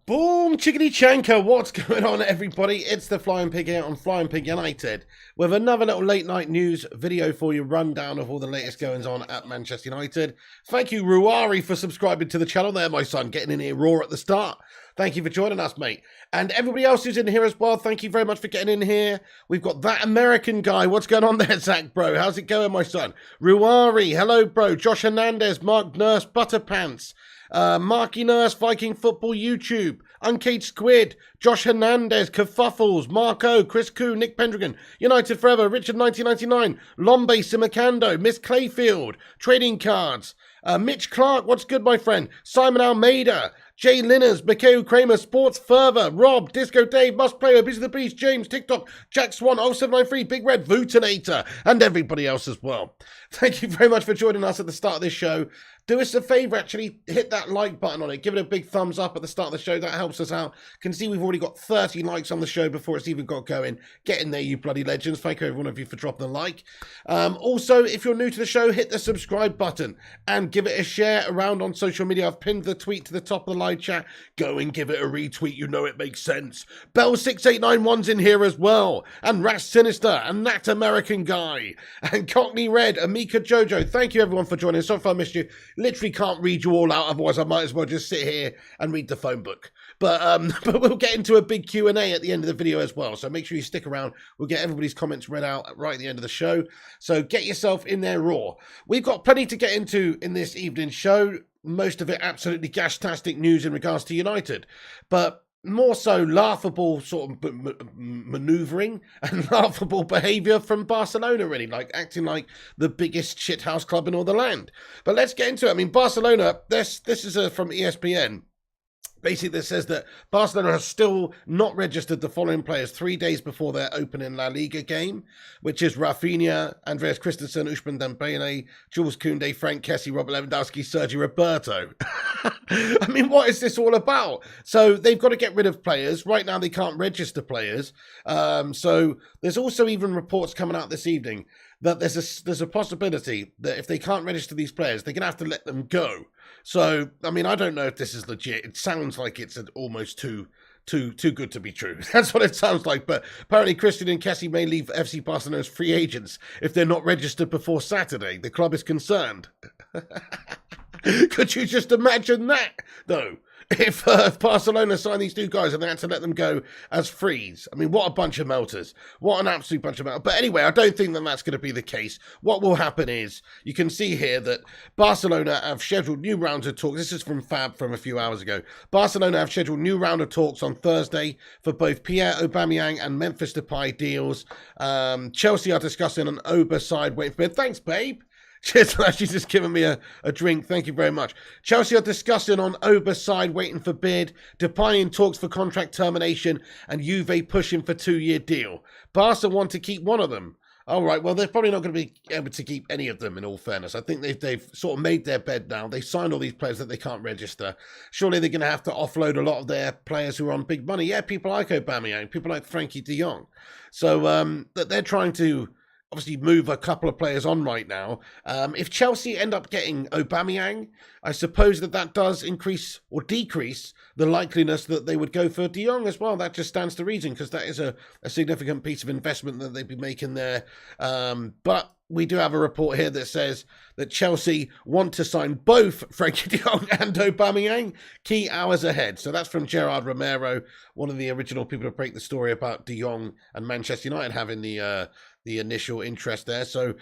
Boom, chickadee chanker, what's going on everybody? It's the Flying Pig here on Flying Pig United with another little late night news video for you, rundown of all the latest goings on at Manchester United. Thank you Ruari for subscribing to the channel there, my son, getting in here raw at the start. Thank you for joining us, mate. And everybody else who's in here as well, thank you very much for getting in here. We've got that American guy. What's going on there, Zach, bro? How's it going, my son? Ruari, hello, bro. Josh Hernandez, Mark Nurse, Butterpants. Marky Nurse, Viking Football YouTube, Uncaged Squid, Josh Hernandez, Kerfuffles, Marco, Chris Koo, Nick Pendragon, United Forever, Richard 1999, Lombe Simacando, Miss Clayfield, Trading Cards, Mitch Clark, what's good, my friend? Simon Almeida, Jay Linners, Mikhail Kramer, Sports Further, Rob, Disco Dave, Must Play, Busy the Beast, James, TikTok, Jack Swan, 0793, Big Red, Vootinator, and everybody else as well. Thank you very much for joining us at the start of this show. Do us a favour, actually, hit that like button on it. Give it a big thumbs up at the start of the show. That helps us out. Can see we've already got 30 likes on the show before it's even got going. Get in there, you bloody legends. Thank you, every one of you, for dropping a like. Also, if you're new to the show, hit the subscribe button and give it a share around on social media. I've pinned the tweet to the top of the live chat. Go and give it a retweet. You know it makes sense. Bell6891's in here as well. And Rash Sinister. And that American guy. And Cockney Red. Amika Jojo. Thank you, everyone, for joining. So far, I missed you. Literally can't read you all out, otherwise I might as well just sit here and read the phone book. But we'll get into a big Q&A at the end of the video as well, so make sure you stick around. We'll get everybody's comments read out right at the end of the show, so get yourself in there raw. We've got plenty to get into in this evening's show, most of it absolutely gas-tastic news in regards to United, but more so laughable sort of manoeuvring and laughable behaviour from Barcelona, really, like acting like the biggest shithouse club in all the land. But let's get into it. I mean, Barcelona, this is from ESPN. Basically, this says that Barcelona has still not registered the following players 3 days before their opening La Liga game, which is Rafinha, Andreas Christensen, Ousmane Dembele, Jules Koundé, Frank Kessie, Robert Lewandowski, Sergio Roberto. I mean, what is this all about? So they've got to get rid of players. Right now, they can't register players. So there's also even reports coming out this evening that there's a possibility that if they can't register these players, they're going to have to let them go. So, I mean, I don't know if this is legit. It sounds like it's almost too good to be true. That's what it sounds like. But apparently Christian and Kessie may leave FC Barcelona as free agents if they're not registered before Saturday. The club is concerned. Could you just imagine that, though? If Barcelona signed these two guys and they had to let them go as frees. I mean, what a bunch of melters. What an absolute bunch of melters. But anyway, I don't think that that's going to be the case. What will happen is, you can see here that Barcelona have scheduled new rounds of talks. This is from Fab from a few hours ago. Barcelona have scheduled new round of talks on Thursday for both Pierre Aubameyang and Memphis Depay deals. Chelsea are discussing an Oba side waiting for bid. Thanks, babe. She's just giving me a drink. Thank you very much. Chelsea are discussing on Oba's side, waiting for bid. Depay in talks for contract termination. And Juve pushing for 2-year deal. Barca want to keep one of them. All right, well, they're probably not going to be able to keep any of them, in all fairness. I think they've sort of made their bed now. They've signed all these players that they can't register. Surely they're going to have to offload a lot of their players who are on big money. Yeah, people like Aubameyang, people like Frankie de Jong. So they're trying to obviously move a couple of players on right now. If Chelsea end up getting Aubameyang, I suppose that does increase or decrease the likeliness that they would go for de Jong as well. That just stands to reason, because that is a significant piece of investment that they'd be making there. But we do have a report here that says that Chelsea want to sign both Frankie de Jong and Aubameyang key hours ahead. So that's from Gerard Romero, one of the original people to break the story about de Jong and Manchester United having the initial interest there. So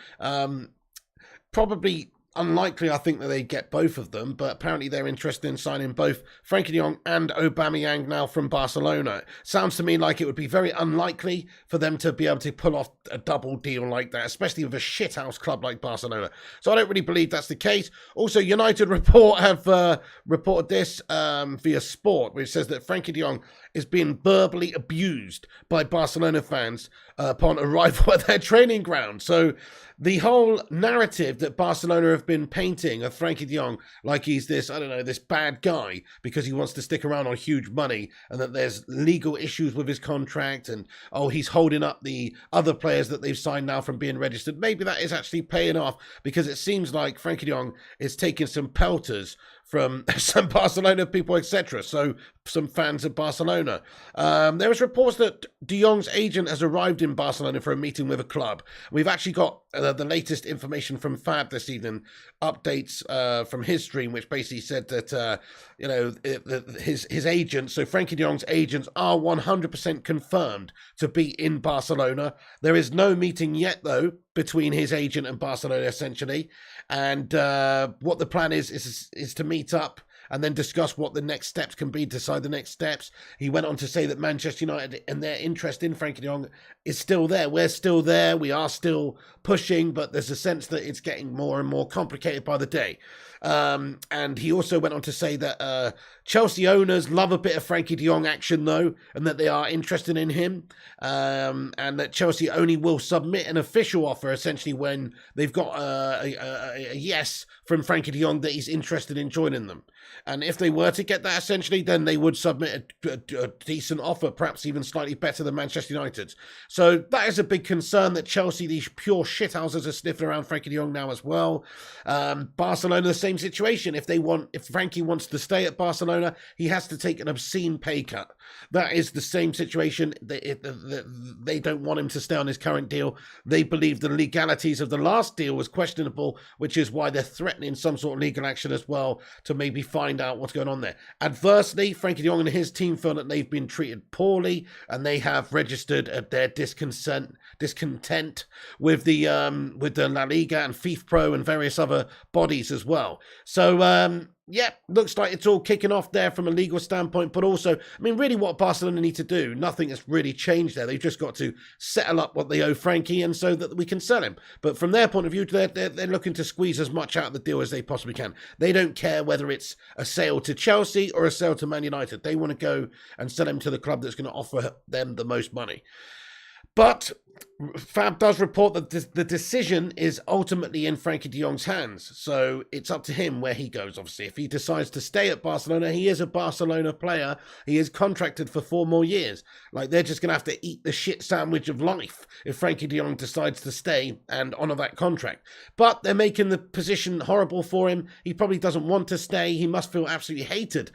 probably unlikely, I think, that they get both of them, but apparently they're interested in signing both Frankie de Jong and Aubameyang now from Barcelona. Sounds to me like it would be very unlikely for them to be able to pull off a double deal like that, especially with a shithouse club like Barcelona. So I don't really believe that's the case. Also, United Report have reported this via Sport, which says that Frankie de Jong is being verbally abused by Barcelona fans upon arrival at their training ground. So the whole narrative that Barcelona have been painting of Frankie de Jong like he's this, I don't know, this bad guy because he wants to stick around on huge money, and that there's legal issues with his contract, and, oh, he's holding up the other players that they've signed now from being registered. Maybe that is actually paying off, because it seems like Frankie de Jong is taking some pelters from some Barcelona people, etc. So some fans of Barcelona. There is reports that De Jong's agent has arrived in Barcelona for a meeting with a club. We've actually got the latest information from Fab this evening, updates from his stream, which basically said that his agents, so Frankie De Jong's agents, are 100% confirmed to be in Barcelona. There is no meeting yet, though, between his agent and Barcelona, essentially. And what the plan is to meet up and then discuss what the next steps can be, decide the next steps. He went on to say that Manchester United and their interest in Frankie de Jong is still there. We're still there. We are still pushing, but there's a sense that it's getting more and more complicated by the day. And he also went on to say that Chelsea owners love a bit of Frankie de Jong action, though, and that they are interested in him, and that Chelsea only will submit an official offer, essentially, when they've got a yes from Frankie de Jong that he's interested in joining them. And if they were to get that, essentially, then they would submit a decent offer, perhaps even slightly better than Manchester United's. So that is a big concern that Chelsea, these pure shithouses, are sniffing around Frankie de Jong now as well. Barcelona, the same situation. If Frankie wants to stay at Barcelona, he has to take an obscene pay cut. That is the same situation. They don't want him to stay on his current deal. They believe the legalities of the last deal was questionable, which is why they're threatening some sort of legal action as well to maybe find out what's going on there. Adversely, Frankie de Jong and his team feel that they've been treated poorly, and they have registered their discontent with the La Liga and FIFA Pro and various other bodies as well. So yeah, looks like it's all kicking off there from a legal standpoint, but also, I mean, really what Barcelona need to do, nothing has really changed there. They've just got to settle up what they owe Frankie, and so that we can sell him. But from their point of view, they're looking to squeeze as much out of the deal as they possibly can. They don't care whether it's a sale to Chelsea or a sale to Man United. They want to go and sell him to the club that's going to offer them the most money. But Fab does report that the decision is ultimately in Frankie de Jong's hands. So it's up to him where he goes, obviously. If he decides to stay at Barcelona, he is a Barcelona player. He is contracted for 4 more years. Like, they're just going to have to eat the shit sandwich of life if Frankie de Jong decides to stay and honour that contract. But they're making the position horrible for him. He probably doesn't want to stay. He must feel absolutely hated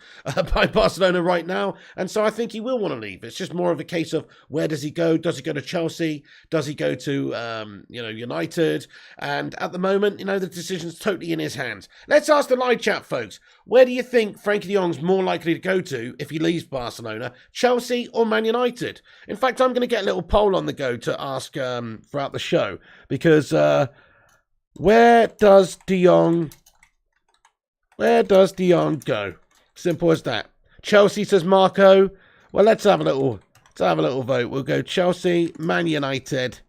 by Barcelona right now. And so I think he will want to leave. It's just more of a case of, where does he go? Does he go to Chelsea? Does he go to, United? And at the moment, the decision's totally in his hands. Let's ask the live chat, folks. Where do you think Frankie de Jong's more likely to go to if he leaves Barcelona? Chelsea or Man United? In fact, I'm going to get a little poll on the go to ask throughout the show. Because where does De Jong go? Simple as that. Chelsea, says Marco. Well, let's have a little vote. We'll go Chelsea, Man United,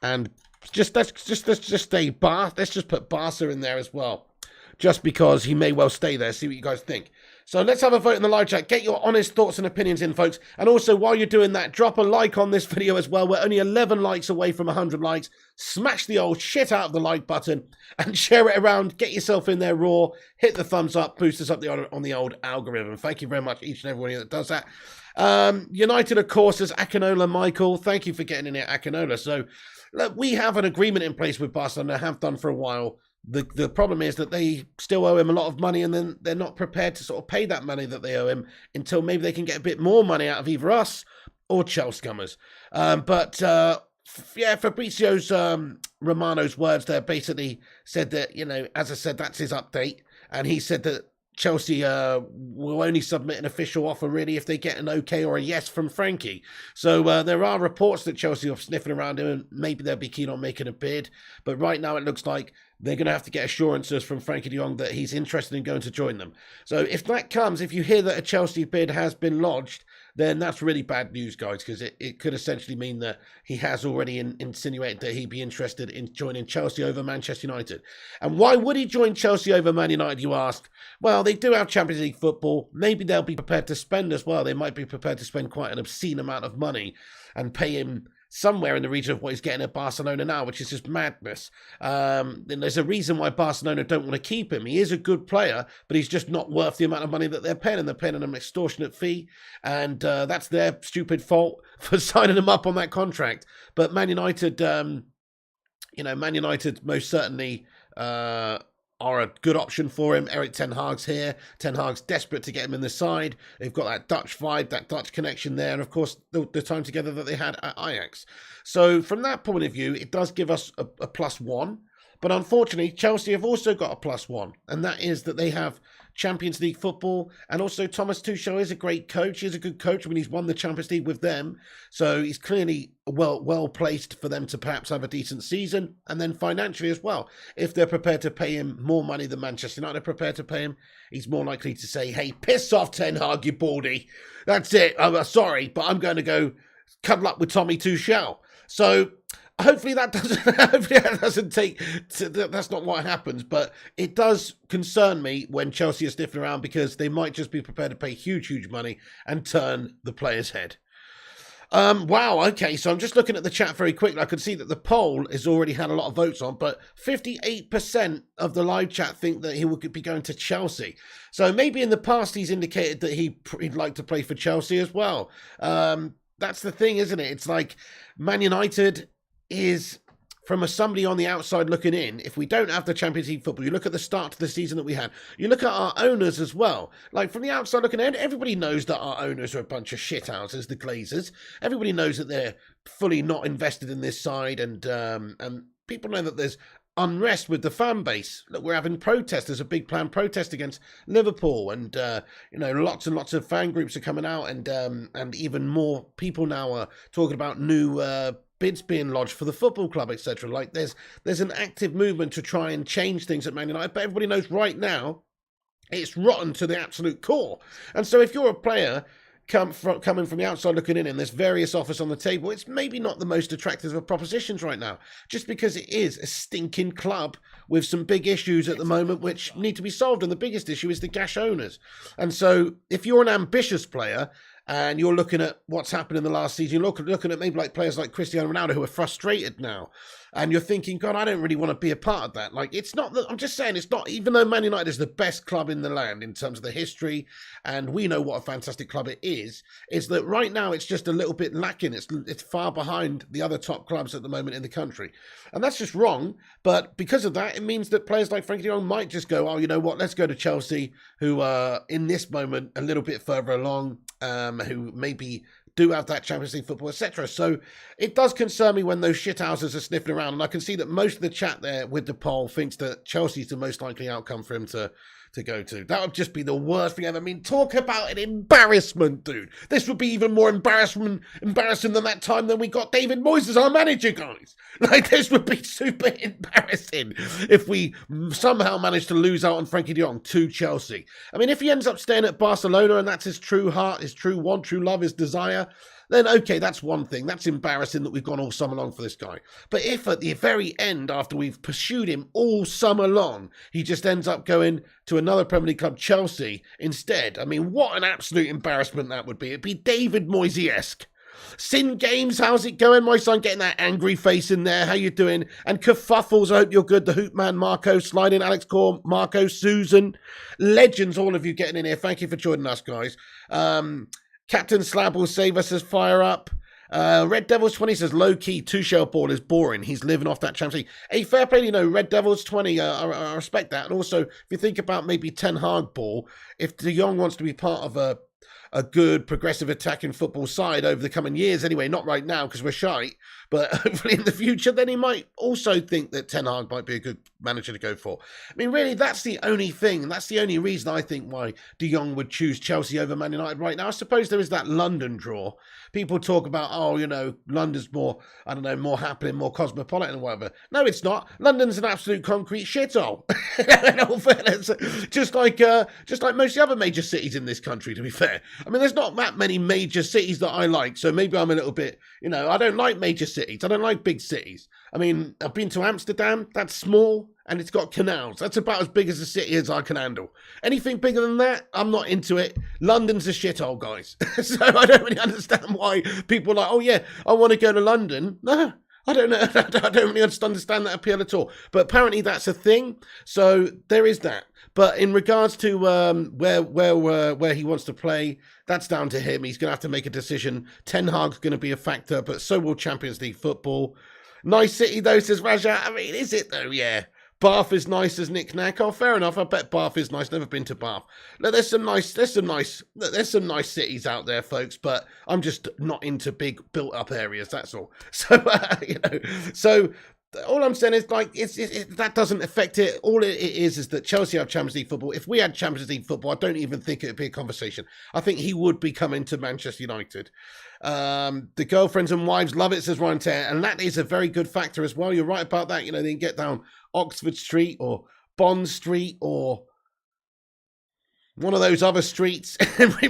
and let's just stay Bar. Let's just put Barca in there as well, just because he may well stay there. See what you guys think. So let's have a vote in the live chat. Get your honest thoughts and opinions in, folks. And also, while you're doing that, drop a like on this video as well. We're only 11 likes away from 100 likes. Smash the old shit out of the like button and share it around. Get yourself in there raw. Hit the thumbs up. Boost us up on the old algorithm. Thank you very much, each and every one of you that does that. United, of course, as Akinola Michael. Thank you for getting in here, Akinola. So, look, we have an agreement in place with Barcelona, have done for a while. The problem is that they still owe him a lot of money, and then they're not prepared to sort of pay that money that they owe him until maybe they can get a bit more money out of either us or Chelsea. Fabrizio's Romano's words there basically said that, as I said, that's his update. And he said that Chelsea will only submit an official offer, really, if they get an okay or a yes from Frankie. So there are reports that Chelsea are sniffing around him, and maybe they'll be keen on making a bid. But right now it looks like they're going to have to get assurances from Frankie de Jong that he's interested in going to join them. So if that comes, if you hear that a Chelsea bid has been lodged, then that's really bad news, guys, because it could essentially mean that he has already insinuated that he'd be interested in joining Chelsea over Manchester United. And why would he join Chelsea over Man United, you ask? Well, they do have Champions League football. Maybe they'll be prepared to spend as well. They might be prepared to spend quite an obscene amount of money and pay him somewhere in the region of what he's getting at Barcelona now, which is just madness. And there's a reason why Barcelona don't want to keep him. He is a good player, but he's just not worth the amount of money that they're paying, and they're paying him an extortionate fee, and that's their stupid fault for signing him up on that contract. But Man United, Man United most certainly are are a good option for him. Erik ten Hag's here. Ten Hag's desperate to get him in the side. They've got that Dutch vibe, that Dutch connection there, and of course the time together that they had at Ajax. So from that point of view, it does give us a +1. But unfortunately, Chelsea have also got a +1, and that is that they have Champions League football, and also Thomas Tuchel is a great coach. He's a good coach. I mean, he's won the Champions League with them, so he's clearly well placed for them to perhaps have a decent season, and then financially as well. If they're prepared to pay him more money than Manchester United are prepared to pay him, he's more likely to say, "Hey, piss off, Ten Hag, you baldy. That's it. I'm sorry, but I'm going to go cuddle up with Tommy Tuchel." So hopefully that doesn't take. That's not what happens, but it does concern me when Chelsea are sniffing around, because they might just be prepared to pay huge money and turn the player's head. Wow, okay, so I'm just looking at the chat very quickly. I can see that the poll has already had a lot of votes on, but 58% of the live chat think that he will be going to Chelsea. So maybe in the past he's indicated that he'd like to play for Chelsea as well. That's the thing, isn't it? It's like Man United is, from somebody on the outside looking in, if we don't have the Champions League football, you look at the start of the season that we had, you look at our owners as well. Like, from the outside looking in, everybody knows that our owners are a bunch of shithouses, the Glazers. Everybody knows that they're fully not invested in this side, and people know that there's unrest with the fan base. Look, we're having protests. There's a big planned protest against Liverpool, and lots and lots of fan groups are coming out, and even more people now are talking about new bids being lodged for the football club, etc. Like, there's an active movement to try and change things at Man United, but everybody knows right now it's rotten to the absolute core. And so if you're a player coming from the outside looking in, and there's various offers on the table, it's maybe not the most attractive of propositions right now, just because it is a stinking club with some big issues at the moment which need to be solved, and the biggest issue is the cash owners. And so if you're an ambitious player and you're looking at what's happened in the last season, you're looking at maybe like players like Cristiano Ronaldo who are frustrated now, and you're thinking, God, I don't really want to be a part of that. Like, it's not that, I'm just saying, it's not, even though Man United is the best club in the land in terms of the history, and we know what a fantastic club it is that right now it's just a little bit lacking. It's far behind the other top clubs at the moment in the country. And that's just wrong. But because of that, it means that players like Frankie de Jong might just go, oh, you know what, let's go to Chelsea, who are in this moment a little bit further along, who maybe do have that Champions League football, etc. So it does concern me when those shithouses are sniffing around. And I can see that most of the chat there with the poll thinks that Chelsea's the most likely outcome for him to go to. That would just be the worst thing ever. I mean, talk about an embarrassment, dude. This would be even more embarrassing than that time that we got David Moyes as our manager, guys. Like, this would be super embarrassing if we somehow managed to lose out on Frankie de Jong to Chelsea. I mean, if he ends up staying at Barcelona and that's his true heart, his true want, true love, his desire, then okay, that's one thing. That's embarrassing that we've gone all summer long for this guy. But if at the very end, after we've pursued him all summer long, he just ends up going to another Premier League club, Chelsea, instead, I mean, what an absolute embarrassment that would be. It'd be David Moyes-esque. Sin Games, how's it going, my son? Getting that angry face in there. How you doing? And Kerfuffles, I hope you're good. The Hoop Man, Marco, Sliding, Alex Core, Marco, Susan. Legends, all of you getting in here. Thank you for joining us, guys. Captain Slab will save us as fire up. Red Devils 20 says, low-key, Tuchel ball is boring. He's living off that Champions League. Hey, fair play, Red Devils 20, I respect that. And also, if you think about maybe Ten Hag ball, if De Jong wants to be part of a good progressive attacking football side over the coming years, anyway, not right now because we're shite, but hopefully in the future, then he might also think that Ten Hag might be a good manager to go for. I mean, really, that's the only thing. That's the only reason I think why De Jong would choose Chelsea over Man United right now. I suppose there is that London draw. People talk about, London's more, more happening, more cosmopolitan and whatever. No, it's not. London's an absolute concrete shithole. In all fairness, just like most of the other major cities in this country, to be fair. I mean, there's not that many major cities that I like, so maybe I'm a little bit, I don't like major cities. I don't like big cities. I mean, I've been to Amsterdam. That's small, and it's got canals. That's about as big as a city as I can handle. Anything bigger than that, I'm not into it. London's a shithole, guys. So I don't really understand why people are like, oh yeah, I want to go to London. No, I don't know. I don't really understand that appeal at all. But apparently that's a thing. So there is that. But in regards to where he wants to play, that's down to him. He's going to have to make a decision. Ten Hag's going to be a factor, but so will Champions League football. Nice city, though, says Raja. I mean, is it, though? Yeah. Bath is nice as Nick Knack. Oh, fair enough. I bet Bath is nice. Never been to Bath. Look, there's some nice cities out there, folks. But I'm just not into big built-up areas. That's all. So so all I'm saying is, like, that doesn't affect it. All it is that Chelsea have Champions League football. If we had Champions League football, I don't even think it would be a conversation. I think he would be coming to Manchester United. The girlfriends and wives love it, says Ryan Terre, and that is a very good factor as well. You're right about that. You know, they can get down Oxford Street or Bond Street or one of those other streets,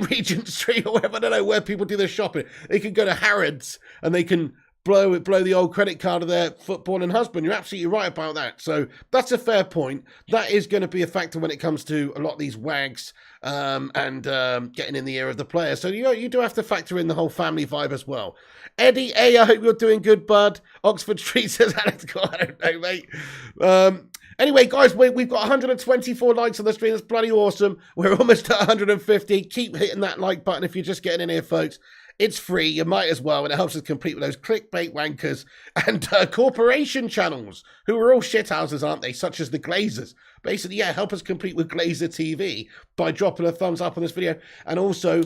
Regent Street or whatever. I don't know where people do their shopping. They can go to Harrods and they can blow the old credit card of their footballing husband. You're absolutely right about that. So that's a fair point. That is going to be a factor when it comes to a lot of these wags and getting in the ear of the player. So you do have to factor in the whole family vibe as well. Eddie A, I hope you're doing good, bud. Oxford Street says Alex. God, I don't know, mate. Anyway, guys, we've got 124 likes on the stream. That's bloody awesome. We're almost at 150. Keep hitting that like button if you're just getting in here, folks. It's free. You might as well, and it helps us compete with those clickbait wankers and corporation channels, who are all shithouses, aren't they? Such as the Glazers. Basically, yeah, help us compete with Glazer TV by dropping a thumbs up on this video. And also,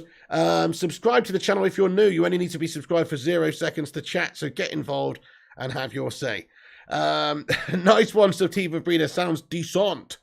subscribe to the channel if you're new. You only need to be subscribed for 0 seconds to chat, so get involved and have your say. Nice one, Sativa Breeder. Sounds decent.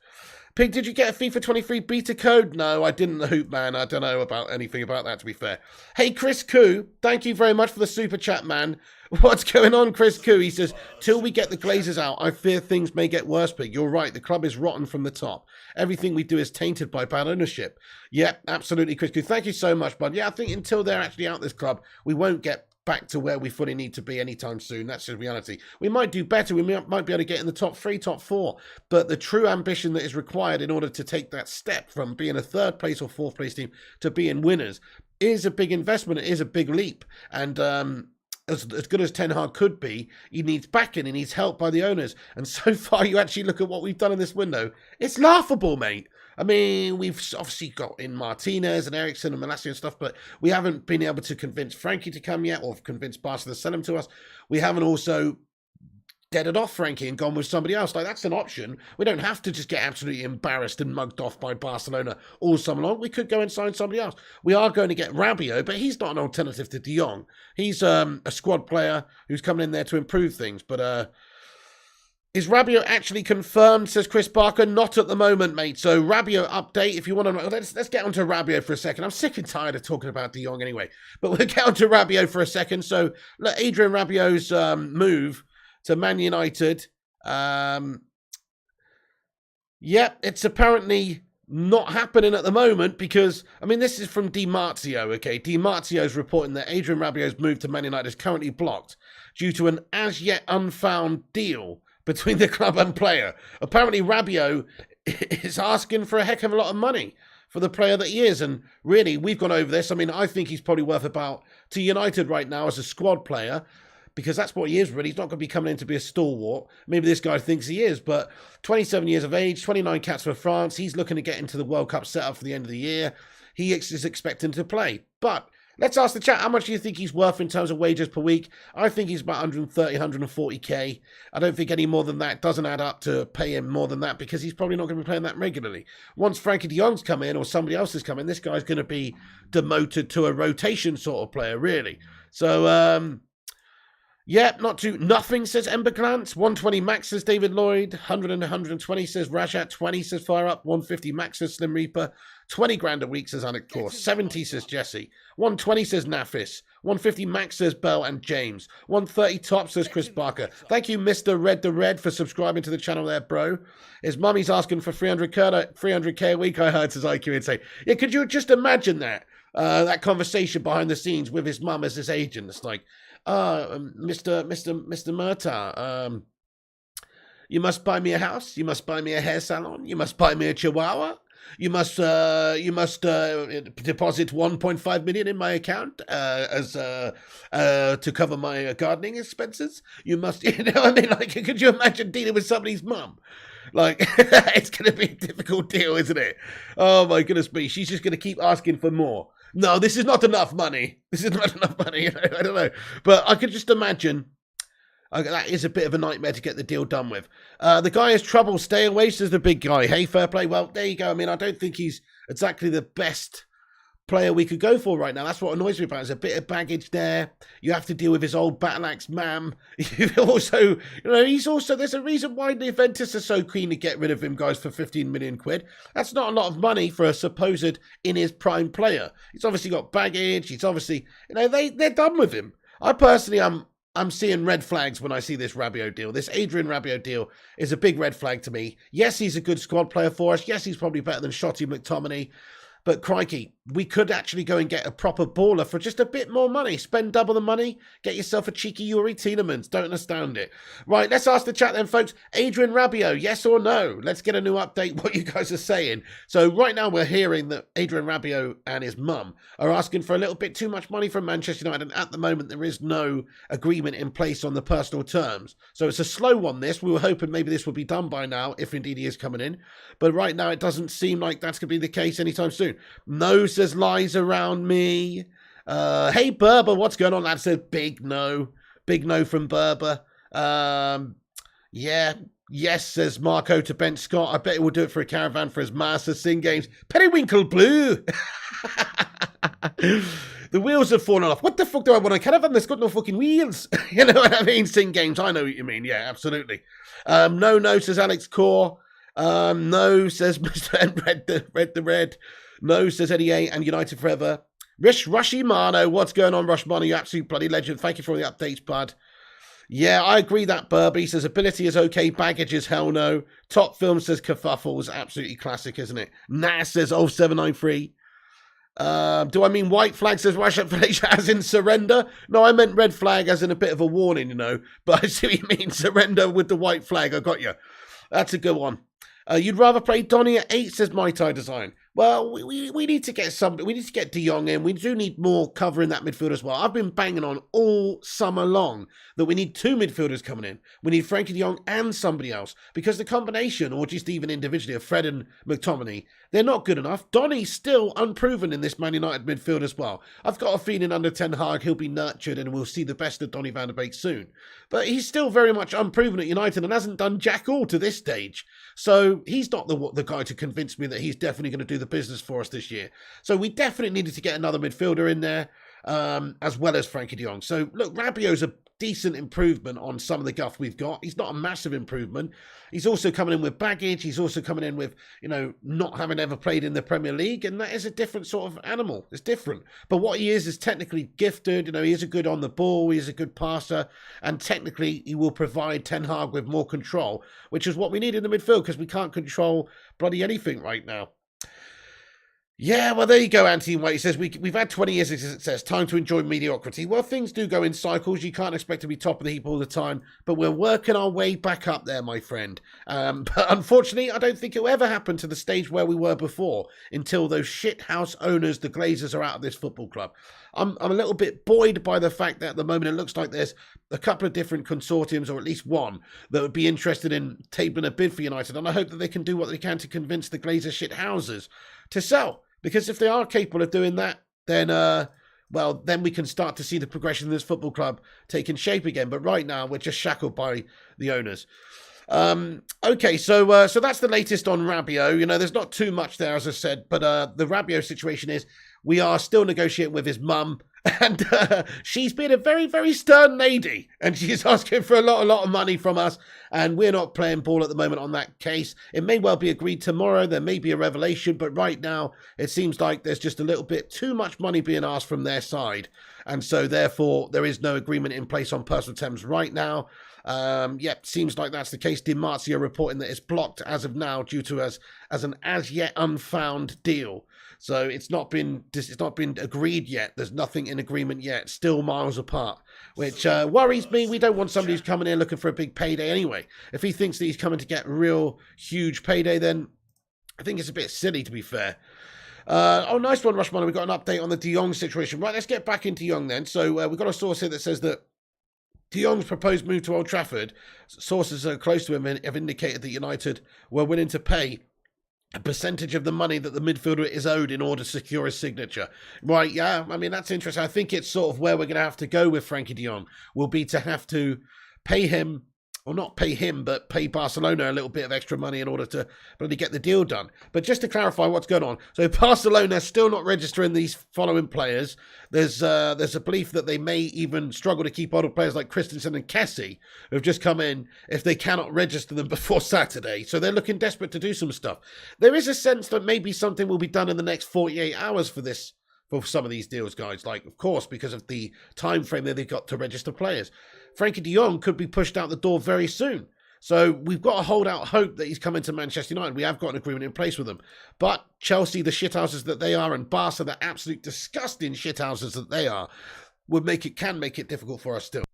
Pig, did you get a FIFA 23 beta code? No, I didn't, the Hoop Man. I don't know about anything about that, to be fair. Hey, Chris Koo, thank you very much for the super chat, man. What's going on, Chris Koo? He says, till we get the Glazers out, I fear things may get worse, Pig. You're right, the club is rotten from the top. Everything we do is tainted by bad ownership. Yeah, absolutely, Chris Koo. Thank you so much, bud. Yeah, I think until they're actually out this club, we won't get back to where we fully need to be anytime soon. That's the reality. We might do better. We might be able to get in the top 3, top 4. But the true ambition that is required in order to take that step from being a 3rd place or 4th place team to being winners is a big investment. It is a big leap. And as good as Ten Hag could be, he needs backing. He needs help by the owners. And so far, you actually look at what we've done in this window. It's laughable, mate. I mean, we've obviously got in Martinez and Ericsson and Malacia and stuff, but we haven't been able to convince Frankie to come yet or convince Barca to sell him to us. We haven't also deaded off Frankie and gone with somebody else. Like, that's an option. We don't have to just get absolutely embarrassed and mugged off by Barcelona all summer long. We could go and sign somebody else. We are going to get Rabiot, but he's not an alternative to De Jong. He's a squad player who's coming in there to improve things, but is Rabiot actually confirmed, says Chris Barker? Not at the moment, mate. So Rabiot update, if you want to... Let's get onto Rabiot for a second. I'm sick and tired of talking about De Jong anyway. But we'll get onto Rabiot for a second. So look, Adrian Rabiot's move to Man United. It's apparently not happening at the moment because, I mean, this is from Di Marzio, okay? Di Marzio's reporting that Adrian Rabiot's move to Man United is currently blocked due to an as-yet unfound deal between the club and player. Apparently, Rabiot is asking for a heck of a lot of money for the player that he is. And really, we've gone over this. I mean, I think he's probably worth about, to United right now as a squad player, because that's what he is, really. He's not going to be coming in to be a stalwart. Maybe this guy thinks he is, but 27 years of age, 29 caps for France. He's looking to get into the World Cup setup for the end of the year. He is expecting to play. But let's ask the chat, how much do you think he's worth in terms of wages per week? I think he's about 130, 140k. I don't think any more than that doesn't add up to pay him more than that because he's probably not going to be playing that regularly. Once Frankie de Jong's come in or somebody else has come in, this guy's going to be demoted to a rotation sort of player, really. So, yeah, nothing, says Ember Glance. 120 max, says David Lloyd. 100 and 120, says Rajat. 20, says Fire Up. 150 max, says Slim Reaper. 20 grand a week, says Anik Course. 70, says Jesse. 120, says Nafis. 150 max, says Bell and James. 130 top, says Chris Barker. Thank you, Mr. Red the Red, for subscribing to the channel there, bro. His mummy's asking for 300k a week, I heard, says IQ Insane. Yeah, could you just imagine that? That conversation behind the scenes with his mum as his agent. It's like, Mr. Murtaugh, you must buy me a house. You must buy me a hair salon. You must buy me a chihuahua. You must deposit 1.5 million in my account to cover my gardening expenses. You must, you know what I mean? Like, could you imagine dealing with somebody's mum? Like, it's going to be a difficult deal, isn't it? Oh, my goodness me. She's just going to keep asking for more. No, this is not enough money. This is not enough money. I don't know. But I could just imagine That is a bit of a nightmare to get the deal done with. The guy has trouble staying away, says the big guy. Hey, fair play. Well, there you go. I mean, I don't think he's exactly the best player we could go for right now. That's what annoys me about it. There's a bit of baggage there. You have to deal with his old battle axe mam. You've also, there's a reason why the Juventus are so keen to get rid of him, guys, for 15 million quid. That's not a lot of money for a supposed in his prime player. He's obviously got baggage. He's obviously, they're done with him. I personally, I'm seeing red flags when I see this Rabiot deal. This Adrian Rabiot deal is a big red flag to me. Yes, he's a good squad player for us. Yes, he's probably better than Shotty McTominay. But crikey, we could actually go and get a proper baller for just a bit more money. Spend double the money, get yourself a cheeky Yuri Tielemans. Don't understand it. Right, let's ask the chat then, folks. Adrian Rabiot, yes or no? Let's get a new update, what you guys are saying. So right now we're hearing that Adrian Rabiot and his mum are asking for a little bit too much money from Manchester United. And at the moment, there is no agreement in place on the personal terms. So it's a slow one, this. We were hoping maybe this would be done by now, if indeed he is coming in. But right now, it doesn't seem like that's going to be the case anytime soon. No says lies around me. Hey Berber, what's going on? That says big no from Berber. Yeah, yes says Marco to Ben Scott. I bet he will do it for a caravan for his Master Sing games. Periwinkle Blue. The wheels have fallen off. What the fuck do I want a caravan that's got no fucking wheels? You know what I mean? Sing games. I know what you mean. Yeah, absolutely. No says Alex Core. No says Mr. N Red the Red. No, says Eddie A, and United Forever. Rushimano, what's going on, Rushimano? You absolute bloody legend. Thank you for all the updates, bud. Yeah, I agree that Burby says ability is okay, baggage is hell no. Top Film says kerfuffles, absolutely classic, isn't it? Nas says 0793. Do I mean white flag says Russia Felicia as in surrender? No, I meant red flag as in a bit of a warning, But I see what you mean, surrender with the white flag. I got you. That's a good one. You'd rather play Donny at 8, says My Tie Design. Well, we need to get somebody. We need to get De Jong in. We do need more cover in that midfield as well. I've been banging on all summer long that we need 2 midfielders coming in. We need Frankie De Jong and somebody else because the combination, or just even individually, of Fred and McTominay, they're not good enough. Donny's still unproven in this Man United midfield as well. I've got a feeling under Ten Hag he'll be nurtured and we'll see the best of Donny van de Beek soon. But he's still very much unproven at United and hasn't done jack all to this stage. So he's not the guy to convince me that he's definitely going to do the business for us this year. So we definitely needed to get another midfielder in there, as well as Frankie de Jong. So look, Rabiot's a decent improvement on some of the guff we've got. He's not a massive improvement. He's also coming in with baggage. He's also coming in with, not having ever played in the Premier League, and that is a different sort of animal. It's different. But what he is technically gifted. He is a good on the ball. He is a good passer, and technically he will provide Ten Hag with more control, which is what we need in the midfield because we can't control bloody anything right now. Yeah, well, there you go, Anthony White. He says, we've had 20 years of success. Time to enjoy mediocrity. Well, things do go in cycles. You can't expect to be top of the heap all the time, but we're working our way back up there, my friend. But unfortunately, I don't think it'll ever happen to the stage where we were before until those shithouse owners, the Glazers, are out of this football club. I'm a little bit buoyed by the fact that at the moment it looks like there's a couple of different consortiums, or at least one, that would be interested in tabling a bid for United, and I hope that they can do what they can to convince the Glazer shithouses to sell. Because if they are capable of doing that, then then we can start to see the progression of this football club taking shape again. But right now, we're just shackled by the owners. Okay, so that's the latest on Rabiot. There's not too much there, as I said, but the Rabiot situation is we are still negotiating with his mum, and she's been a very, very stern lady, and she's asking for a lot of money from us, and we're not playing ball at the moment on that case. It may well be agreed tomorrow. There may be a revelation, but right now it seems like there's just a little bit too much money being asked from their side, and so therefore there is no agreement in place on personal terms right now. Seems like that's the case. Di Marzio reporting that it's blocked as of now due to as an as yet unfound deal. So it's not been agreed yet. There's nothing in agreement yet. Still miles apart, which worries me. We don't want somebody who's coming in looking for a big payday anyway. If he thinks that he's coming to get a real huge payday, then I think it's a bit silly, to be fair. Nice one, Rushman. We've got an update on the De Jong situation. Right, let's get back into Jong then. So we've got a source here that says that De Jong's proposed move to Old Trafford, sources close to him have indicated that United were willing to pay a percentage of the money that the midfielder is owed in order to secure his signature. Right, yeah, I mean, that's interesting. I think it's sort of where we're going to have to go with Frankie de Jong, will be to have to pay him, or not pay him, but pay Barcelona a little bit of extra money in order to really get the deal done. But just to clarify what's going on, so Barcelona still not registering these following players. There's a belief that they may even struggle to keep older players like Christensen and Kessie, who have just come in, if they cannot register them before Saturday. So they're looking desperate to do some stuff. There is a sense that maybe something will be done in the next 48 hours for this, for some of these deals, guys. Like, of course, because of the time frame that they've got to register players. Frankie de Jong could be pushed out the door very soon. So we've got to hold out hope that he's coming to Manchester United. We have got an agreement in place with them. But Chelsea, the shithouses that they are, and Barca, the absolute disgusting shithouses that they are, can make it difficult for us still.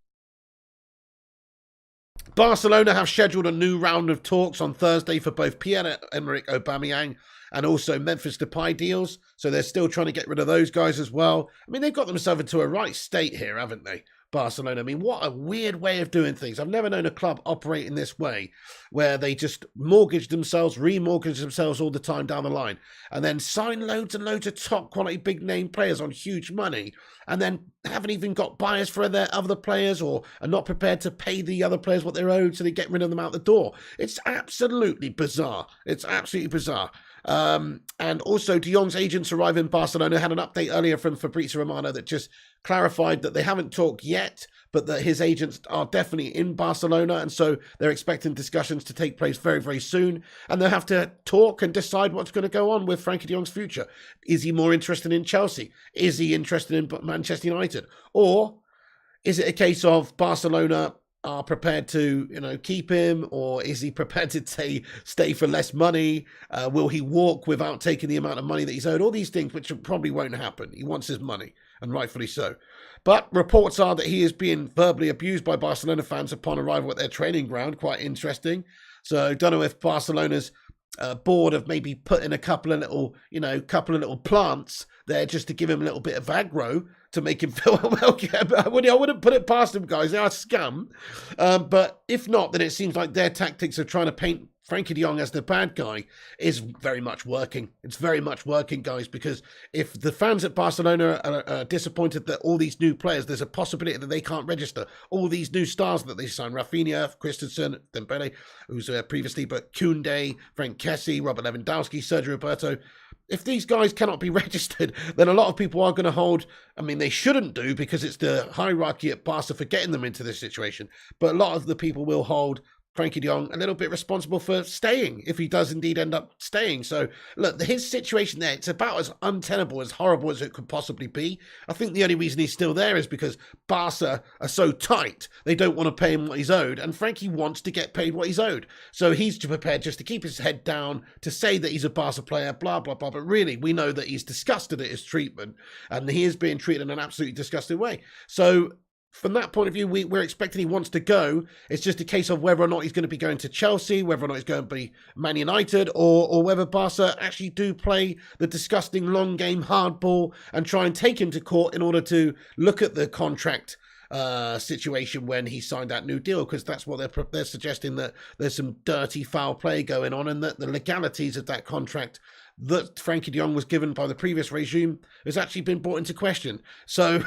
Barcelona have scheduled a new round of talks on Thursday for both Pierre-Emerick Aubameyang and also Memphis Depay deals. So they're still trying to get rid of those guys as well. I mean, they've got themselves into a right state here, haven't they? Barcelona. I mean, what a weird way of doing things. I've never known a club operate in this way, where they just mortgage themselves, remortgage themselves all the time down the line, and then sign loads and loads of top quality big name players on huge money, and then haven't even got buyers for their other players, or are not prepared to pay the other players what they're owed, so they get rid of them out the door. It's absolutely bizarre. It's absolutely bizarre. And also de Jong's agents arrive in Barcelona. Had an update earlier from Fabrizio Romano that just clarified that they haven't talked yet, but that his agents are definitely in Barcelona, and so they're expecting discussions to take place very, very soon, and they'll have to talk and decide what's going to go on with Frankie de Jong's future. Is he more interested in Chelsea? Is he interested in Manchester United? Or is it a case of Barcelona are prepared to, keep him, or is he prepared to stay for less money? Will he walk without taking the amount of money that he's owed? All these things, which probably won't happen. He wants his money, and rightfully so. But reports are that he is being verbally abused by Barcelona fans upon arrival at their training ground. Quite interesting. So don't know if Barcelona's board of maybe putting a couple of little plants there just to give him a little bit of aggro to make him feel welcome. I wouldn't put it past them, guys. They are scum. But if not, then it seems like their tactics of trying to paint Frankie de Jong as the bad guy is very much working. It's very much working, guys, because if the fans at Barcelona are disappointed that all these new players, there's a possibility that they can't register all these new stars that they signed. Rafinha, Christensen, Dembele, who's previously, but Koundé, Frank Kessie, Robert Lewandowski, Sergio Roberto. If these guys cannot be registered, then a lot of people are going to hold, I mean, they shouldn't do because it's the hierarchy at Barca for getting them into this situation. But a lot of the people will hold Frankie de Jong a little bit responsible for staying, if he does indeed end up staying. So, look, his situation there, it's about as untenable, as horrible as it could possibly be. I think the only reason he's still there is because Barca are so tight, they don't want to pay him what he's owed, and Frankie wants to get paid what he's owed. So he's prepared just to keep his head down, to say that he's a Barca player, blah, blah, blah. But really, we know that he's disgusted at his treatment, and he is being treated in an absolutely disgusting way. So from that point of view, we're expecting he wants to go. It's just a case of whether or not he's going to be going to Chelsea, whether or not he's going to be Man United, or whether Barca actually do play the disgusting long game hardball and try and take him to court in order to look at the contract situation when he signed that new deal, because that's what they're suggesting, that there's some dirty foul play going on, and that the legalities of that contract that Frankie de Jong was given by the previous regime has actually been brought into question. So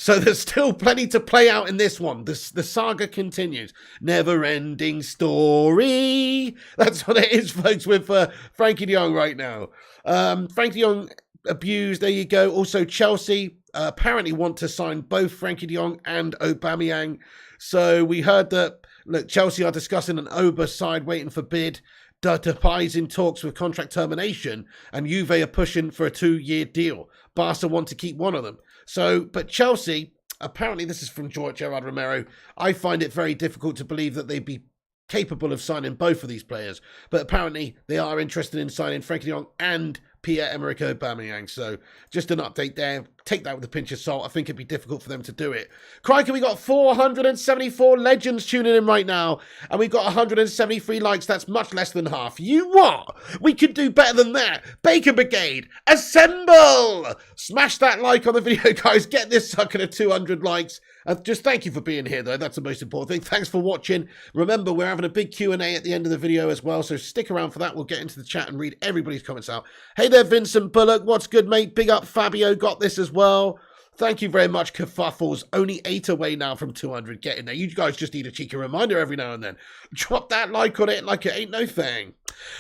there's still plenty to play out in this one. The saga continues. Never-ending story. That's what it is, folks, with Frankie de Jong right now. Frankie de Jong abused, there you go. Also, Chelsea apparently want to sign both Frankie de Jong and Aubameyang. So we heard that, look, Chelsea are discussing an Oba side waiting for bid. Depay's in talks with contract termination, and Juve are pushing for a 2-year deal. Barca want to keep one of them. So, but Chelsea, apparently this is from Gerard Romero, I find it very difficult to believe that they'd be capable of signing both of these players. But apparently they are interested in signing Frankie de Jong and Pierre-Emerick Aubameyang. So just an update there. Take that with a pinch of salt. I think it'd be difficult for them to do it. Crikey, we got 474 legends tuning in right now, and we've got 173 likes. That's much less than half. You what? We could do better than that. Bacon Brigade, assemble! Smash that like on the video, guys. Get this sucker to 200 likes. Just thank you for being here, though. That's the most important thing. Thanks for watching. Remember, we're having a big Q&A at the end of the video as well, so stick around for that. We'll get into the chat and read everybody's comments out. Hey there, Vincent Bullock. What's good, mate? Big up, Fabio. Got this as well. Thank you very much, Kerfuffles. Only 8 away now from 200 getting there. You guys just need a cheeky reminder every now and then. Drop that like on it like it ain't no thing.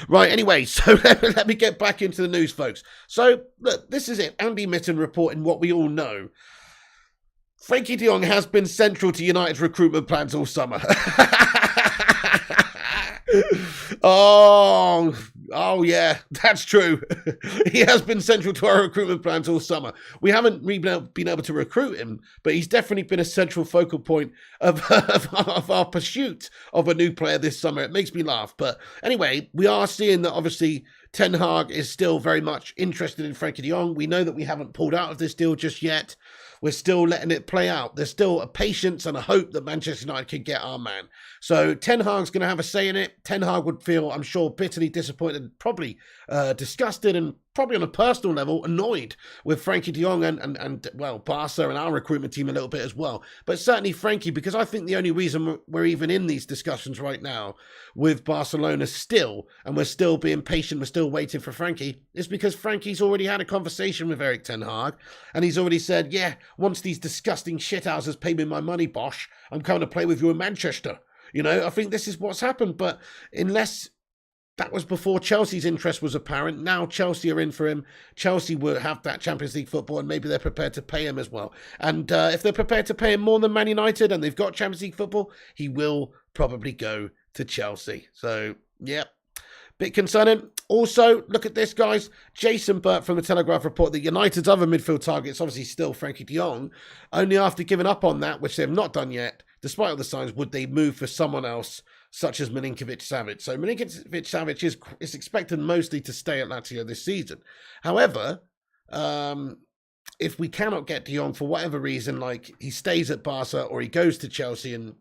Right, anyway, so let me get back into the news, folks. So, look, this is it. Andy Mitten reporting what we all know. Frankie de Jong has been central to United's recruitment plans all summer. Oh yeah, that's true. He has been central to our recruitment plans all summer. We haven't been able to recruit him, but he's definitely been a central focal point of our pursuit of a new player this summer. It makes me laugh. But anyway, we are seeing that obviously Ten Hag is still very much interested in Frankie de Jong. We know that we haven't pulled out of this deal just yet. We're still letting it play out. There's still a patience and a hope that Manchester United can get our man. So Ten Hag's going to have a say in it. Ten Hag would feel, I'm sure, bitterly disappointed, probably disgusted, and probably on a personal level, annoyed with Frankie de Jong and well, Barca and our recruitment team a little bit as well. But certainly Frankie, because I think the only reason we're even in these discussions right now with Barcelona still, and we're still being patient, we're still waiting for Frankie, is because Frankie's already had a conversation with Erik Ten Hag, and he's already said, yeah, once these disgusting shithouses pay me my money, Bosch, I'm coming to play with you in Manchester. You know, I think this is what's happened, but unless that was before Chelsea's interest was apparent. Now Chelsea are in for him. Chelsea will have that Champions League football, and maybe they're prepared to pay him as well. And if they're prepared to pay him more than Man United and they've got Champions League football, he will probably go to Chelsea. So, yeah, bit concerning. Also, look at this, guys. Jason Burt from the Telegraph report that United's other midfield targets, obviously still Frankie de Jong, only after giving up on that, which they've not done yet, despite all the signs, would they move for someone else, such as Milinkovic-Savic. So Milinkovic-Savic is expected mostly to stay at Lazio this season. However, if we cannot get de Jong for whatever reason, like he stays at Barca or he goes to Chelsea and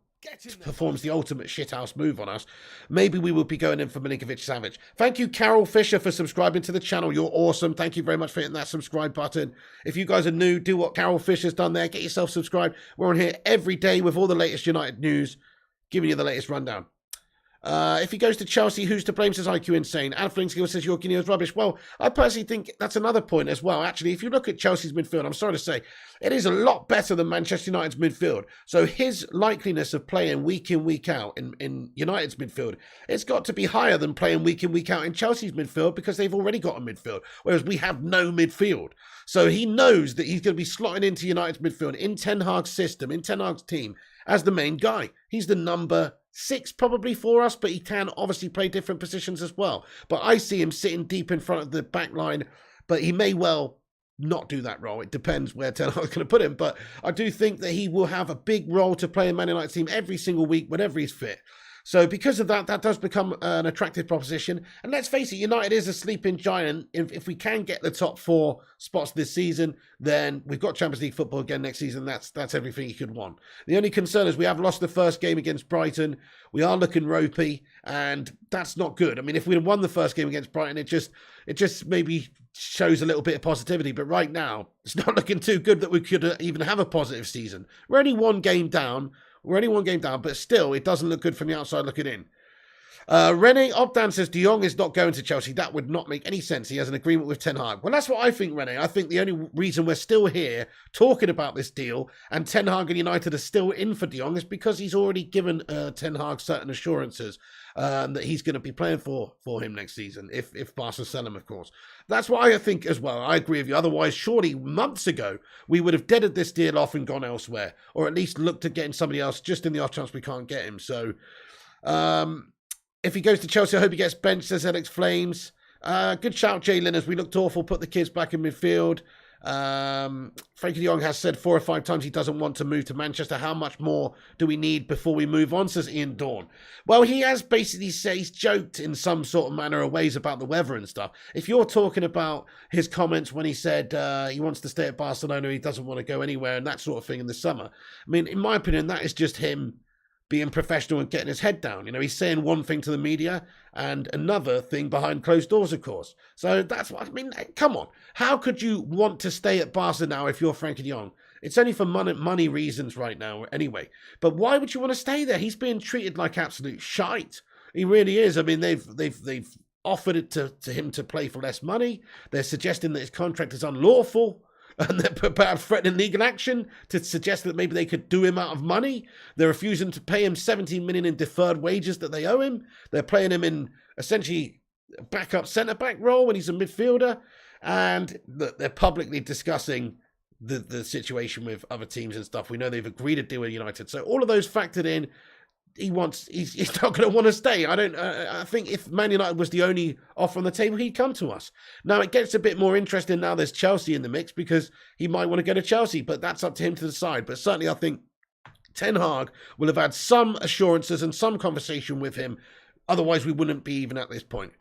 performs the ultimate shithouse move on us, maybe we will be going in for Milinkovic-Savic. Thank you, Carol Fisher, for subscribing to the channel. You're awesome. Thank you very much for hitting that subscribe button. If you guys are new, do what Carol Fisher's done there. Get yourself subscribed. We're on here every day with all the latest United news, giving you the latest rundown. If he goes to Chelsea, who's to blame, says IQ Insane. Adfling Skill says Jorginho's rubbish. Well, I personally think that's another point as well. Actually, if you look at Chelsea's midfield, I'm sorry to say, it is a lot better than Manchester United's midfield. So his likeliness of playing week in, week out in United's midfield, it's got to be higher than playing week in, week out in Chelsea's midfield, because they've already got a midfield, whereas we have no midfield. So he knows that he's going to be slotting into United's midfield in Ten Hag's system, in Ten Hag's team, as the main guy. He's the number 6 probably for us, but he can obviously play different positions as well. But I see him sitting deep in front of the back line, but he may well not do that role. It depends where Ten Hag's going to put him, but I do think that he will have a big role to play in Man United's team every single week whenever he's fit. So because of that, that does become an attractive proposition. And let's face it, United is a sleeping giant. If we can get the top 4 spots this season, then we've got Champions League football again next season. That's everything you could want. The only concern is we have lost the first game against Brighton. We are looking ropey, and that's not good. I mean, if we had won the first game against Brighton, it just maybe shows a little bit of positivity. But right now, it's not looking too good that we could even have a positive season. We're only one game down. But still, it doesn't look good from the outside looking in. Rene Obdan says de Jong is not going to Chelsea. That would not make any sense. He has an agreement with Ten Hag. Well, that's what I think, Rene. I think the only reason we're still here talking about this deal and Ten Hag and United are still in for de Jong is because he's already given Ten Hag certain assurances that he's going to be playing for him next season, if Barca sell him, of course. That's what I think as well. I agree with you. Otherwise, surely months ago, we would have deaded this deal off and gone elsewhere, or at least looked at getting somebody else just in the off chance we can't get him. So, if he goes to Chelsea, I hope he gets benched, says Alex Flames. Good shout, Jay Linners. We looked awful, put the kids back in midfield. Frankie de Jong has said 4 or 5 times he doesn't want to move to Manchester. How much more do we need before we move on, says Ian Dawn. Well, he has basically said, he's joked in some sort of manner or ways about the weather and stuff. If you're talking about his comments when he said he wants to stay at Barcelona, he doesn't want to go anywhere and that sort of thing in the summer, I mean, in my opinion, that is just him being professional and getting his head down. You know, he's saying one thing to the media and another thing behind closed doors, of course. So that's what I mean. Come on. How could you want to stay at Barca now if you're Frankie de Jong? It's only for money reasons right now anyway. But why would you want to stay there? He's being treated like absolute shite. He really is. I mean, they've offered it to him to play for less money. They're suggesting that his contract is unlawful. And they're perhaps threatening legal action to suggest that maybe they could do him out of money. They're refusing to pay him 17 million in deferred wages that they owe him. They're playing him in essentially a backup centre-back role when he's a midfielder. And they're publicly discussing the situation with other teams and stuff. We know they've agreed to deal with United. So all of those factored in, he's not going to want to stay. I think if Man United was the only offer on the table, he'd come to us. Now it gets a bit more interesting now there's Chelsea in the mix, because he might want to go to Chelsea, but that's up to him to decide. But certainly I think Ten Hag will have had some assurances and some conversation with him. Otherwise we wouldn't be even at this point.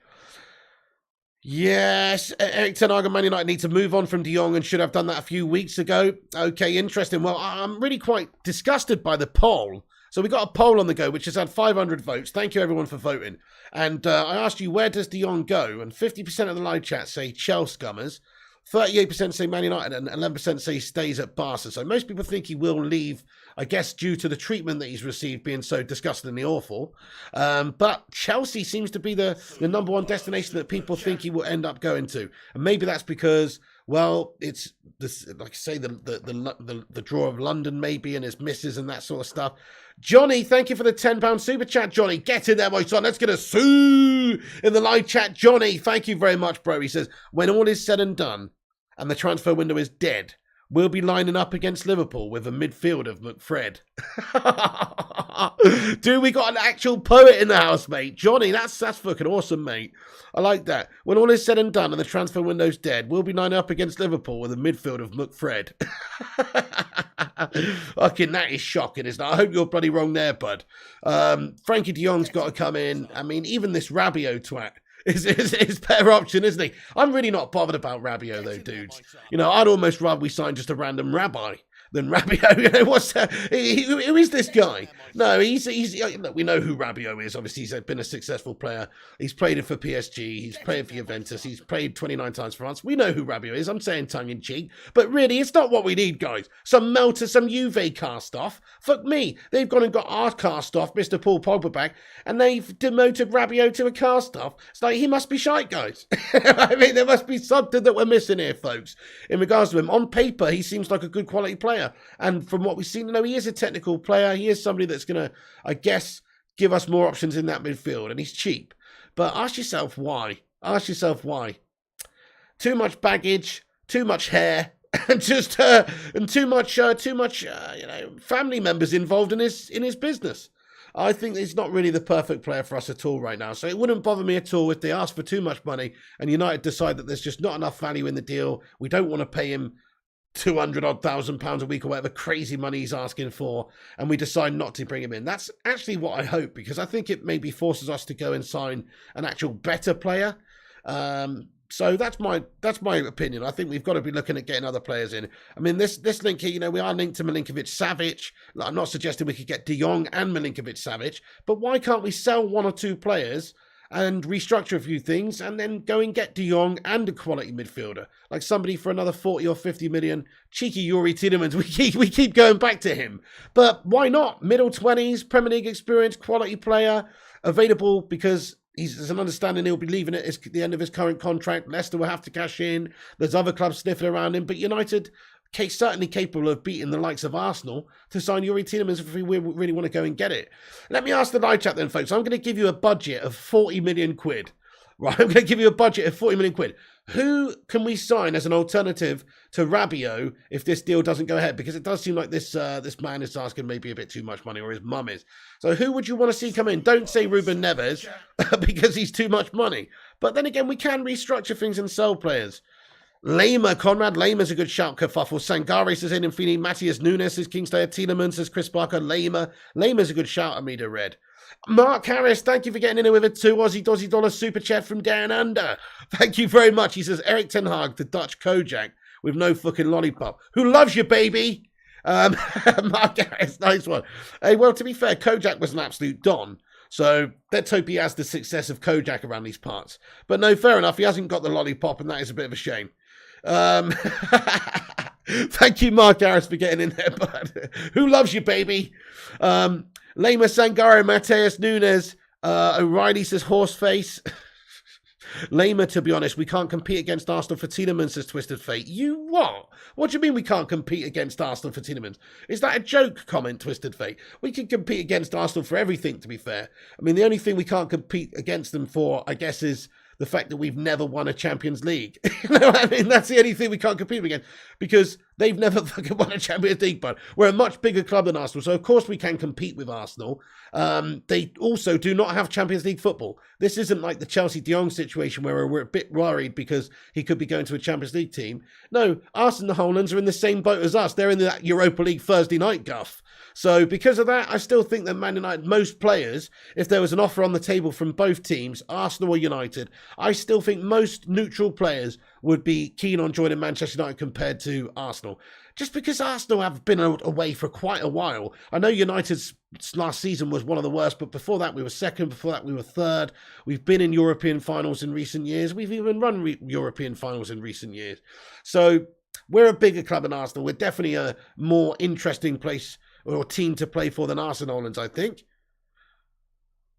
Yes, Erik Ten Hag and Man United need to move on from De Jong and should have done that a few weeks ago. Okay, interesting. Well, I'm really quite disgusted by the poll. So we got a poll on the go, which has had 500 votes. Thank you, everyone, for voting. And I asked you, where does De Jong go? And 50% of the live chat say Chelsea Scummers, 38% say Man United, and 11% say he stays at Barca. So most people think he will leave, I guess, due to the treatment that he's received being so disgustingly awful. But Chelsea seems to be the number one destination that people think he will end up going to. And maybe that's because, well, it's this, like I say, the draw of London maybe, and his misses and that sort of stuff. Johnny, thank you for the £10 super chat, Johnny. Get in there, my son. Let's get a sue in the live chat. Johnny, thank you very much, bro. He says, when all is said and done and the transfer window is dead, we'll be lining up against Liverpool with a midfield of McFred. Dude, we got an actual poet in the house, mate. Johnny, that's fucking awesome, mate. I like that. When all is said and done and the transfer window's dead, we'll be lining up against Liverpool with a midfield of McFred. Fucking, that is shocking, isn't it? I hope you're bloody wrong there, bud. Frankie de Jong's got to come in. I mean, even this Rabiot twat is better option, isn't he? I'm really not bothered about Rabiot, though, dudes. You know, I'd almost rather we sign just a random rabbi than Rabiot. You know, who is this guy? No, he's look, we know who Rabiot is. Obviously, he's been a successful player. He's played it for PSG. He's played for Juventus. He's played 29 times for France. We know who Rabiot is. I'm saying tongue-in-cheek. But really, it's not what we need, guys. Some Melter, some Juve cast-off. Fuck me. They've gone and got our cast-off, Mr. Paul Pogba back, and they've demoted Rabiot to a cast-off. It's like, he must be shite, guys. I mean, there must be something that we're missing here, folks. In regards to him, on paper, he seems like a good quality player. And from what we've seen, you know, he is a technical player. He is somebody that's going to, I guess, give us more options in that midfield. And he's cheap. But ask yourself why. Ask yourself why. Too much baggage, too much hair, and just and too much family members involved in his business. I think he's not really the perfect player for us at all right now. So it wouldn't bother me at all if they ask for too much money and United decide that there's just not enough value in the deal. We don't want to pay him 200,000 pounds a week or whatever crazy money he's asking for, and we decide not to bring him in. That's actually what I hope, because I think it maybe forces us to go and sign an actual better player. So that's my opinion. I think we've got to be looking at getting other players in. I mean, this link here, you know, we are linked to Milinkovic-Savic. I'm not suggesting we could get De Jong and Milinkovic-Savic, but why can't we sell one or two players and restructure a few things, and then go and get De Jong and a quality midfielder, like somebody for another 40 or 50 million. Cheeky Yuri Tielemans, we keep going back to him. But why not? Middle 20s, Premier League experience, quality player, available because there's an understanding he'll be leaving at the end of his current contract. Leicester will have to cash in. There's other clubs sniffing around him, but United certainly capable of beating the likes of Arsenal to sign Yuri Tielemans if we really want to go and get it. Let me ask the live chat then, folks. I'm going to give you a budget of 40 million quid. Right, I'm going to give you a budget of 40 million quid. Who can we sign as an alternative to Rabiot if this deal doesn't go ahead? Because it does seem like this man is asking maybe a bit too much money, or his mum is. So who would you want to see come in? Don't say Ruben Neves because he's too much money. But then again, we can restructure things and sell players. Conrad Lamer's a good shout, Kerfuffle. Sangare says in Infini. Matthias Nunes says Kingslayer. Tielemans says Chris Barker. Lamer's a good shout, Amida Red. Mark Harris, thank you for getting in there with a $2 Aussie dollar super chat from down under. Thank you very much. He says Erik Ten Hag, the Dutch Kojak with no fucking lollipop. Who loves you, baby? Mark Harris, nice one. Hey, well, to be fair, Kojak was an absolute don. So let's hope he has the success of Kojak around these parts. But no, fair enough. He hasn't got the lollipop, and that is a bit of a shame. Thank you, Mark Harris, for getting in there, bud. Who loves you, baby? Lema Sangaro, Mateus Nunes, O'Reilly says Horseface. Lamer, to be honest, we can't compete against Arsenal for Tielemans, says Twisted Fate. You what? What do you mean we can't compete against Arsenal for Tielemans? Is that a joke comment, Twisted Fate? We can compete against Arsenal for everything, to be fair. I mean, the only thing we can't compete against them for, I guess, is the fact that we've never won a Champions League. You know what I mean? That's the only thing we can't compete against, because they've never fucking won a Champions League, but we're a much bigger club than Arsenal, so of course we can compete with Arsenal. They also do not have Champions League football. This isn't like the Chelsea Jong situation where we're a bit worried because he could be going to a Champions League team. No, Arsenal and the Hollands are in the same boat as us. They're in that Europa League Thursday night guff. So because of that, I still think that Man United, most players, if there was an offer on the table from both teams, Arsenal or United, I still think most neutral players would be keen on joining Manchester United compared to Arsenal. Just because Arsenal have been away for quite a while. I know United's last season was one of the worst, but before that we were second, before that we were third. We've been in European finals in recent years. We've even run European finals in recent years. So we're a bigger club than Arsenal. We're definitely a more interesting place or team to play for than Arsenal, I think.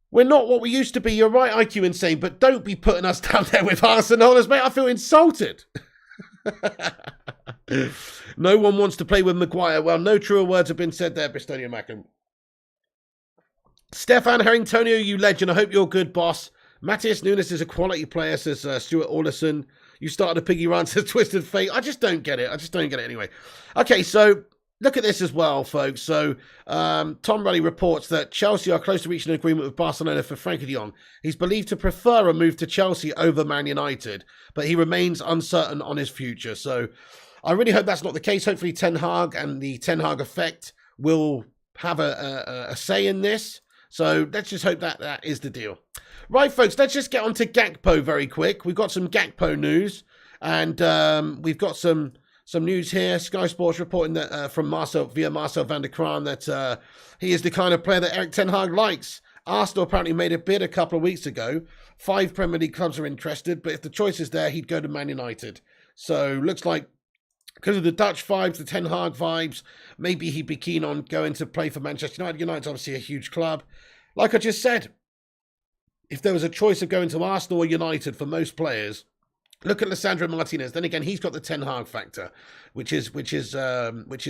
We're not what we used to be. You're right, IQ Insane, but don't be putting us down there with Arsenal, mate. I feel insulted. No one wants to play with Maguire. Well, no truer words have been said there, Bristonia Mackham. Stefan Harringtonio, you legend. I hope you're good, boss. Matthias Nunes is a quality player, says Stuart Alderson. You started a piggy run, says Twisted Fate. I just don't get it. Anyway. Okay, so look at this as well, folks. So Tom Ruddy reports that Chelsea are close to reaching an agreement with Barcelona for Frankie de Jong. He's believed to prefer a move to Chelsea over Man United, but he remains uncertain on his future. So I really hope that's not the case. Hopefully Ten Hag and the Ten Hag effect will have a say in this. So let's just hope that that is the deal. Right, folks, let's just get on to Gakpo very quick. We've got some Gakpo news, and we've got some news here. Sky Sports reporting that from Marcel van der Kraan that he is the kind of player that Erik Ten Hag likes. Arsenal apparently made a bid a couple of weeks ago. 5 Premier League clubs are interested, but if the choice is there, he'd go to Man United. So looks like because of the Dutch vibes, the Ten Hag vibes, maybe he'd be keen on going to play for Manchester United. United's obviously a huge club. Like I just said, if there was a choice of going to Arsenal or United for most players, look at Lisandro Martinez. Then again, he's got the Ten Hag factor, which is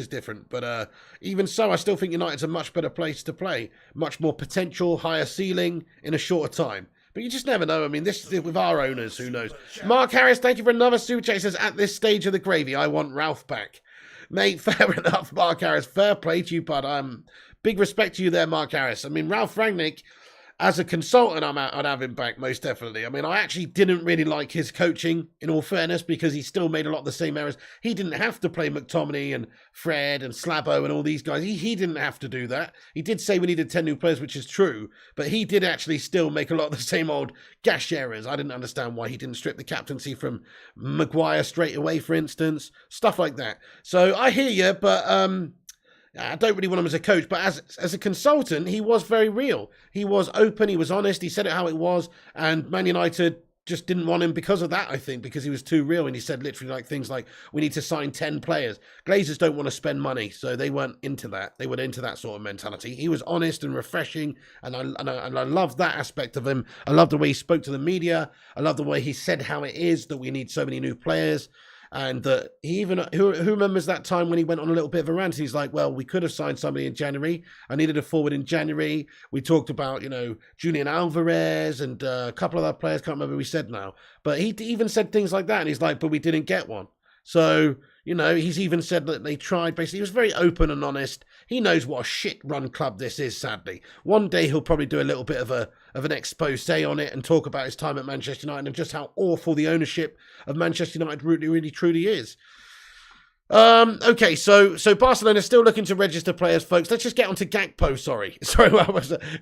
different. But even so, I still think United's a much better place to play, much more potential, higher ceiling in a shorter time. But you just never know. I mean, this with our owners, who knows? Mark Harris, thank you for another super chat. He says, at this stage of the gravy, I want Ralph back. Mate, fair enough, Mark Harris. Fair play to you, but big respect to you there, Mark Harris. I mean, Ralph Rangnick, as a consultant, I'd have him back, most definitely. I mean, I actually didn't really like his coaching, in all fairness, because he still made a lot of the same errors. He didn't have to play McTominay and Fred and Slabo and all these guys. He didn't have to do that. He did say we needed 10 new players, which is true, but he did actually still make a lot of the same old gash errors. I didn't understand why he didn't strip the captaincy from Maguire straight away, for instance. Stuff like that. So I hear you, but I don't really want him as a coach, but as a consultant, he was very real. He was open, he was honest, he said it how it was, and Man United just didn't want him because of that, I think, because he was too real, and he said literally like things like, we need to sign 10 players. Glazers don't want to spend money, so they weren't into that. They were into that sort of mentality. He was honest and refreshing, and I love that aspect of him. I love the way he spoke to the media. I love the way he said how it is that we need so many new players. And he even, who remembers that time when he went on a little bit of a rant? He's like, well, we could have signed somebody in January. I needed a forward in January. We talked about, Julian Alvarez and a couple of other players. Can't remember what we said now. But he even said things like that. And he's like, but we didn't get one. So, he's even said that they tried. Basically, he was very open and honest. He knows what a shit-run club this is, sadly. One day he'll probably do a little bit of an expose on it and talk about his time at Manchester United and just how awful the ownership of Manchester United really, really, truly is. Okay, so Barcelona is still looking to register players, folks. Let's just get on to Gakpo, sorry.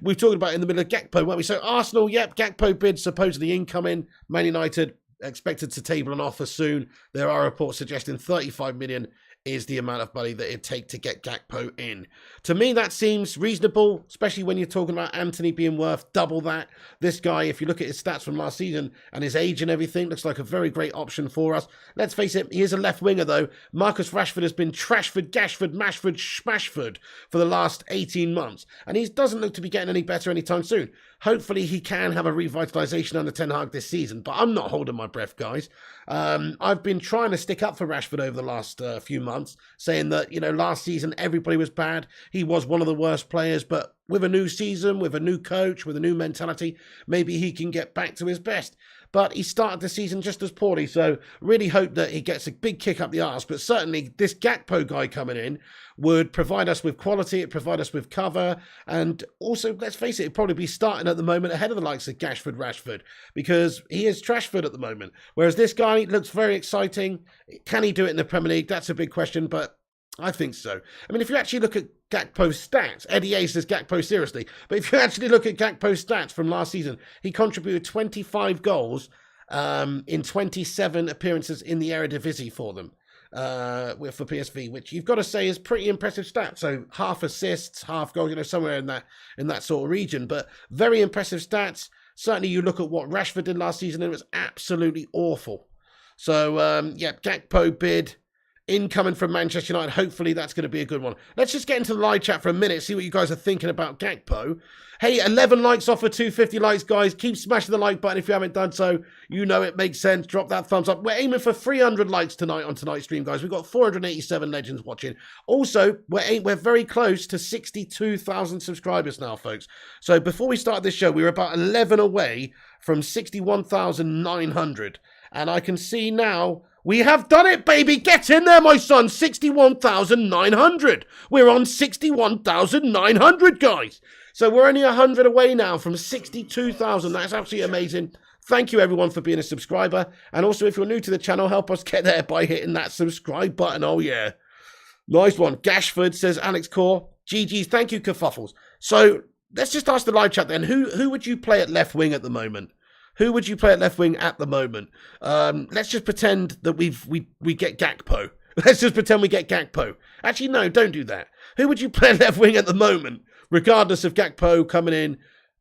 We've talked about it in the middle of Gakpo, weren't we? So Arsenal, yep, Gakpo bid supposedly incoming. Man United expected to table an offer soon. There are reports suggesting 35 million is the amount of money that it'd take to get Gakpo in. To me, that seems reasonable, especially when you're talking about Anthony being worth double that. This guy, if you look at his stats from last season and his age and everything, looks like a very great option for us. Let's face it, he is a left winger though. Marcus Rashford has been Trashford, Gashford, Mashford, Smashford for the last 18 months. And he doesn't look to be getting any better anytime soon. Hopefully he can have a revitalisation under Ten Hag this season, but I'm not holding my breath, guys. I've been trying to stick up for Rashford over the last few months, saying that, last season everybody was bad. He was one of the worst players, but with a new season, with a new coach, with a new mentality, maybe he can get back to his best. But he started the season just as poorly, so really hope that he gets a big kick up the arse. But certainly this Gakpo guy coming in would provide us with quality, it'd provide us with cover, and also, let's face it, it'd probably be starting at the moment ahead of the likes of Gashford, Rashford, because he is Trashford at the moment. Whereas this guy looks very exciting. Can he do it in the Premier League? That's a big question, but I think so. I mean, if you actually look at Gakpo's stats, Eddie A says Gakpo seriously, but if you actually look at Gakpo's stats from last season, he contributed 25 goals in 27 appearances in the Eredivisie for them, for PSV, which you've got to say is pretty impressive stats. So half assists, half goals, somewhere in that sort of region, but very impressive stats. Certainly you look at what Rashford did last season, and it was absolutely awful. So, Gakpo bid incoming from Manchester United. Hopefully that's going to be a good one. Let's just get into the live chat for a minute, see what you guys are thinking about Gakpo. Hey, 11 likes off of 250 likes, guys. Keep smashing the like button if you haven't done so. It makes sense. Drop that thumbs up. We're aiming for 300 likes tonight on tonight's stream, guys. We've got 487 legends watching. Also, we're very close to 62,000 subscribers now, folks. So before we started this show, we were about 11 away from 61,900. And I can see now we have done it, baby. Get in there, my son. 61,900. We're on 61,900, guys. So we're only 100 away now from 62,000. That's absolutely amazing. Thank you, everyone, for being a subscriber. And also, if you're new to the channel, help us get there by hitting that subscribe button. Oh, yeah. Nice one. Gashford, says Alex Core. GG's. Thank you, Kerfuffles. So let's just ask the live chat then. Who would you play at left wing at the moment? Who would you play at left wing at the moment? Let's just pretend that we get Gakpo. Let's just pretend we get Gakpo. Actually, no, don't do that. Who would you play at left wing at the moment, regardless of Gakpo coming in?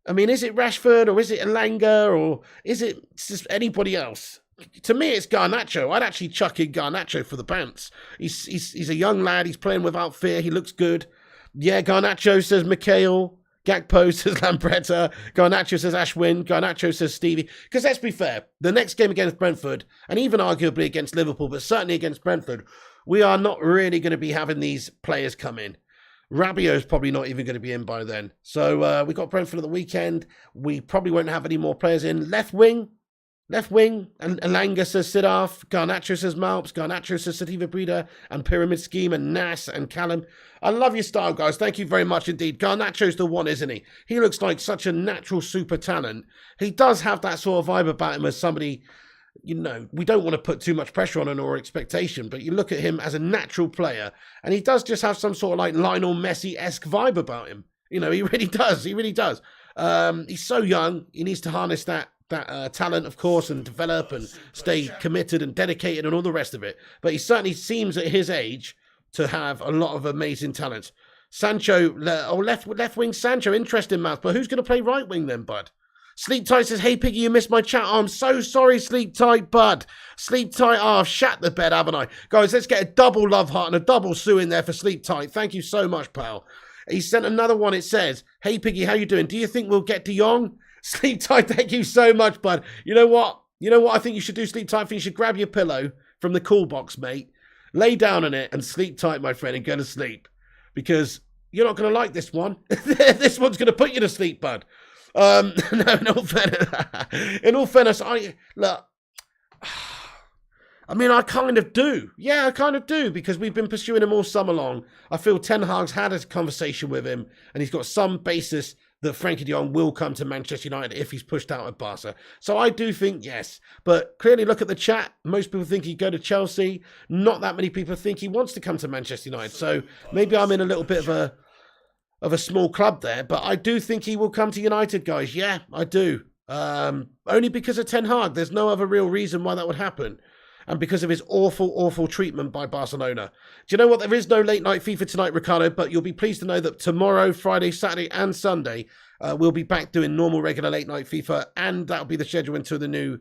I mean, is it Rashford or is it Elanga or is it just anybody else? To me, it's Garnacho. I'd actually chuck in Garnacho for the bounce. He's a young lad. He's playing without fear. He looks good. Yeah, Garnacho, says Mikhail. Gakpo says Lambretta, Garnacho says Ashwin, Garnacho says Stevie. Because let's be fair, the next game against Brentford, and even arguably against Liverpool, but certainly against Brentford, we are not really going to be having these players come in. Rabiot's probably not even going to be in by then. So we got Brentford at the weekend. We probably won't have any more players in. Left wing, and Elanga says Siddharth, Garnacho says Malps, Garnacho says Sativa Breeder, and Pyramid Scheme, and Nas, and Callum. I love your style, guys. Thank you very much indeed. Garnacho's the one, isn't he? He looks like such a natural super talent. He does have that sort of vibe about him as somebody, we don't want to put too much pressure on him or expectation, but you look at him as a natural player, and he does just have some sort of like Lionel Messi-esque vibe about him. He really does. He really does. He's so young. He needs to harness that talent, of course, and develop and stay committed and dedicated and all the rest of it. But he certainly seems at his age to have a lot of amazing talents. Sancho, left wing Sancho, interesting mouth. But who's going to play right wing then, bud? Sleep Tight says, hey, Piggy, you missed my chat. Oh, I'm so sorry, Sleep Tight, bud. Sleep Tight, I've shat the bed, haven't I? Guys, let's get a double love heart and a double sue in there for Sleep Tight. Thank you so much, pal. He sent another one. It says, hey, Piggy, how you doing? Do you think we'll get Jong? Sleep Tight, thank you so much, bud. You know what I think you should do, Sleep Tight? I think you should grab your pillow from the cool box, mate. Lay down on it and sleep tight, my friend, and go to sleep. Because you're not going to like this one. This one's going to put you to sleep, bud. No, in all fairness, I kind of do. Yeah, I kind of do, because we've been pursuing him all summer long. I feel Ten Hag's had a conversation with him, and he's got some basis that Frankie de Jong will come to Manchester United if he's pushed out at Barca. So I do think yes. But clearly, look at the chat. Most people think he'd go to Chelsea. Not that many people think he wants to come to Manchester United. So maybe I'm in a little bit of a small club there. But I do think he will come to United, guys. Yeah, I do. Only because of Ten Hag. There's no other real reason why that would happen. and because of his awful, awful treatment by Barcelona. Do you know what? There is no late night FIFA tonight, Ricardo, but you'll be pleased to know that tomorrow, Friday, Saturday, and Sunday, we'll be back doing normal, regular late night FIFA, and that'll be the schedule until the new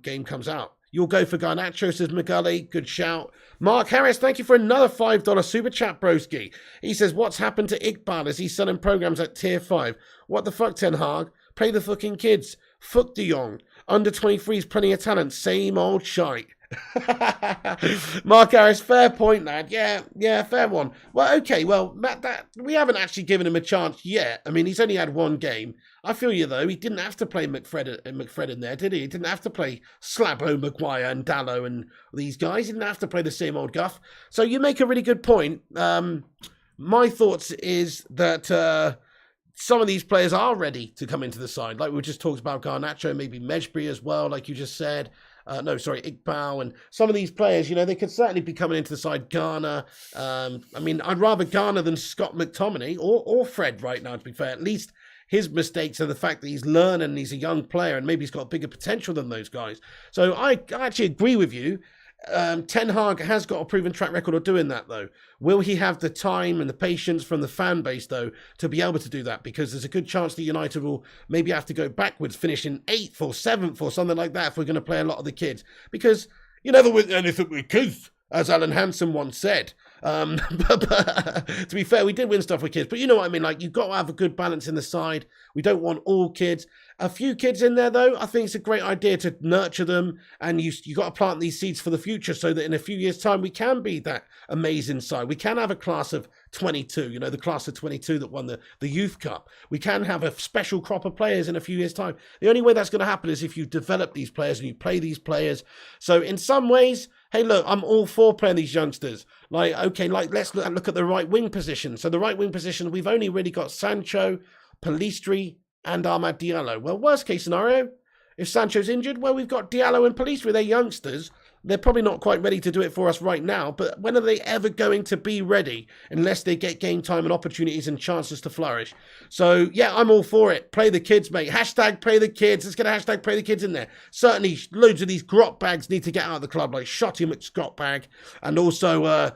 game comes out. You'll go for Garnacho, says Magali. Good shout. Mark Harris, thank you for another $5 super chat, broski. He says, what's happened to Iqbal as he's selling programs at tier 5? What the fuck, Ten Hag? Play the fucking kids. Fuck de Jong. Under 23's plenty of talent. Same old shite. Mark Harris, fair point, lad. Yeah, fair one. Well, okay, well, Matt, we haven't actually given him a chance yet. I mean, he's only had one game. I feel you, though. He didn't have to play McFred in there, did he? He didn't have to play Slabo, Maguire, and Dallo and these guys. He didn't have to play the same old guff. So you make a really good point. My thoughts is that some of these players are ready to come into the side. Like we just talked about Garnacho, maybe Mejbri as well, like you just said. Iqbal, and some of these players, they could certainly be coming into the side. Garner, I mean, I'd rather Garner than Scott McTominay or Fred right now, to be fair. At least his mistakes are the fact that he's learning, he's a young player, and maybe he's got bigger potential than those guys. So I actually agree with you. Ten Hag has got a proven track record of doing that, though. Will he have the time and the patience from the fan base, though, to be able to do that? Because there's a good chance that United will maybe have to go backwards, finish in 8th or 7th or something like that if we're going to play a lot of the kids. Because you never win anything with kids, as Alan Hansen once said. But to be fair, we did win stuff with kids. But you know what I mean? Like, you've got to have a good balance in the side. We don't want all kids. A few kids in there, though, I think it's a great idea to nurture them. And you got to plant these seeds for the future so that in a few years' time, we can be that amazing side. We can have a class of 22, the class of 22 that won the Youth Cup. We can have a special crop of players in a few years' time. The only way that's going to happen is if you develop these players and you play these players. So in some ways, hey, look, I'm all for playing these youngsters. Let's look at the right wing position. So the right wing position, we've only really got Sancho, Pellistri, and Amad Diallo. Well, worst case scenario, if Sancho's injured, well, we've got Diallo and Pellistri. They're youngsters. They're probably not quite ready to do it for us right now, but when are they ever going to be ready unless they get game time and opportunities and chances to flourish? So, yeah, I'm all for it. Play the kids, mate. Hashtag play the kids. Let's get a hashtag play the kids in there. Certainly, loads of these grot bags need to get out of the club, like Shotty McScott and also,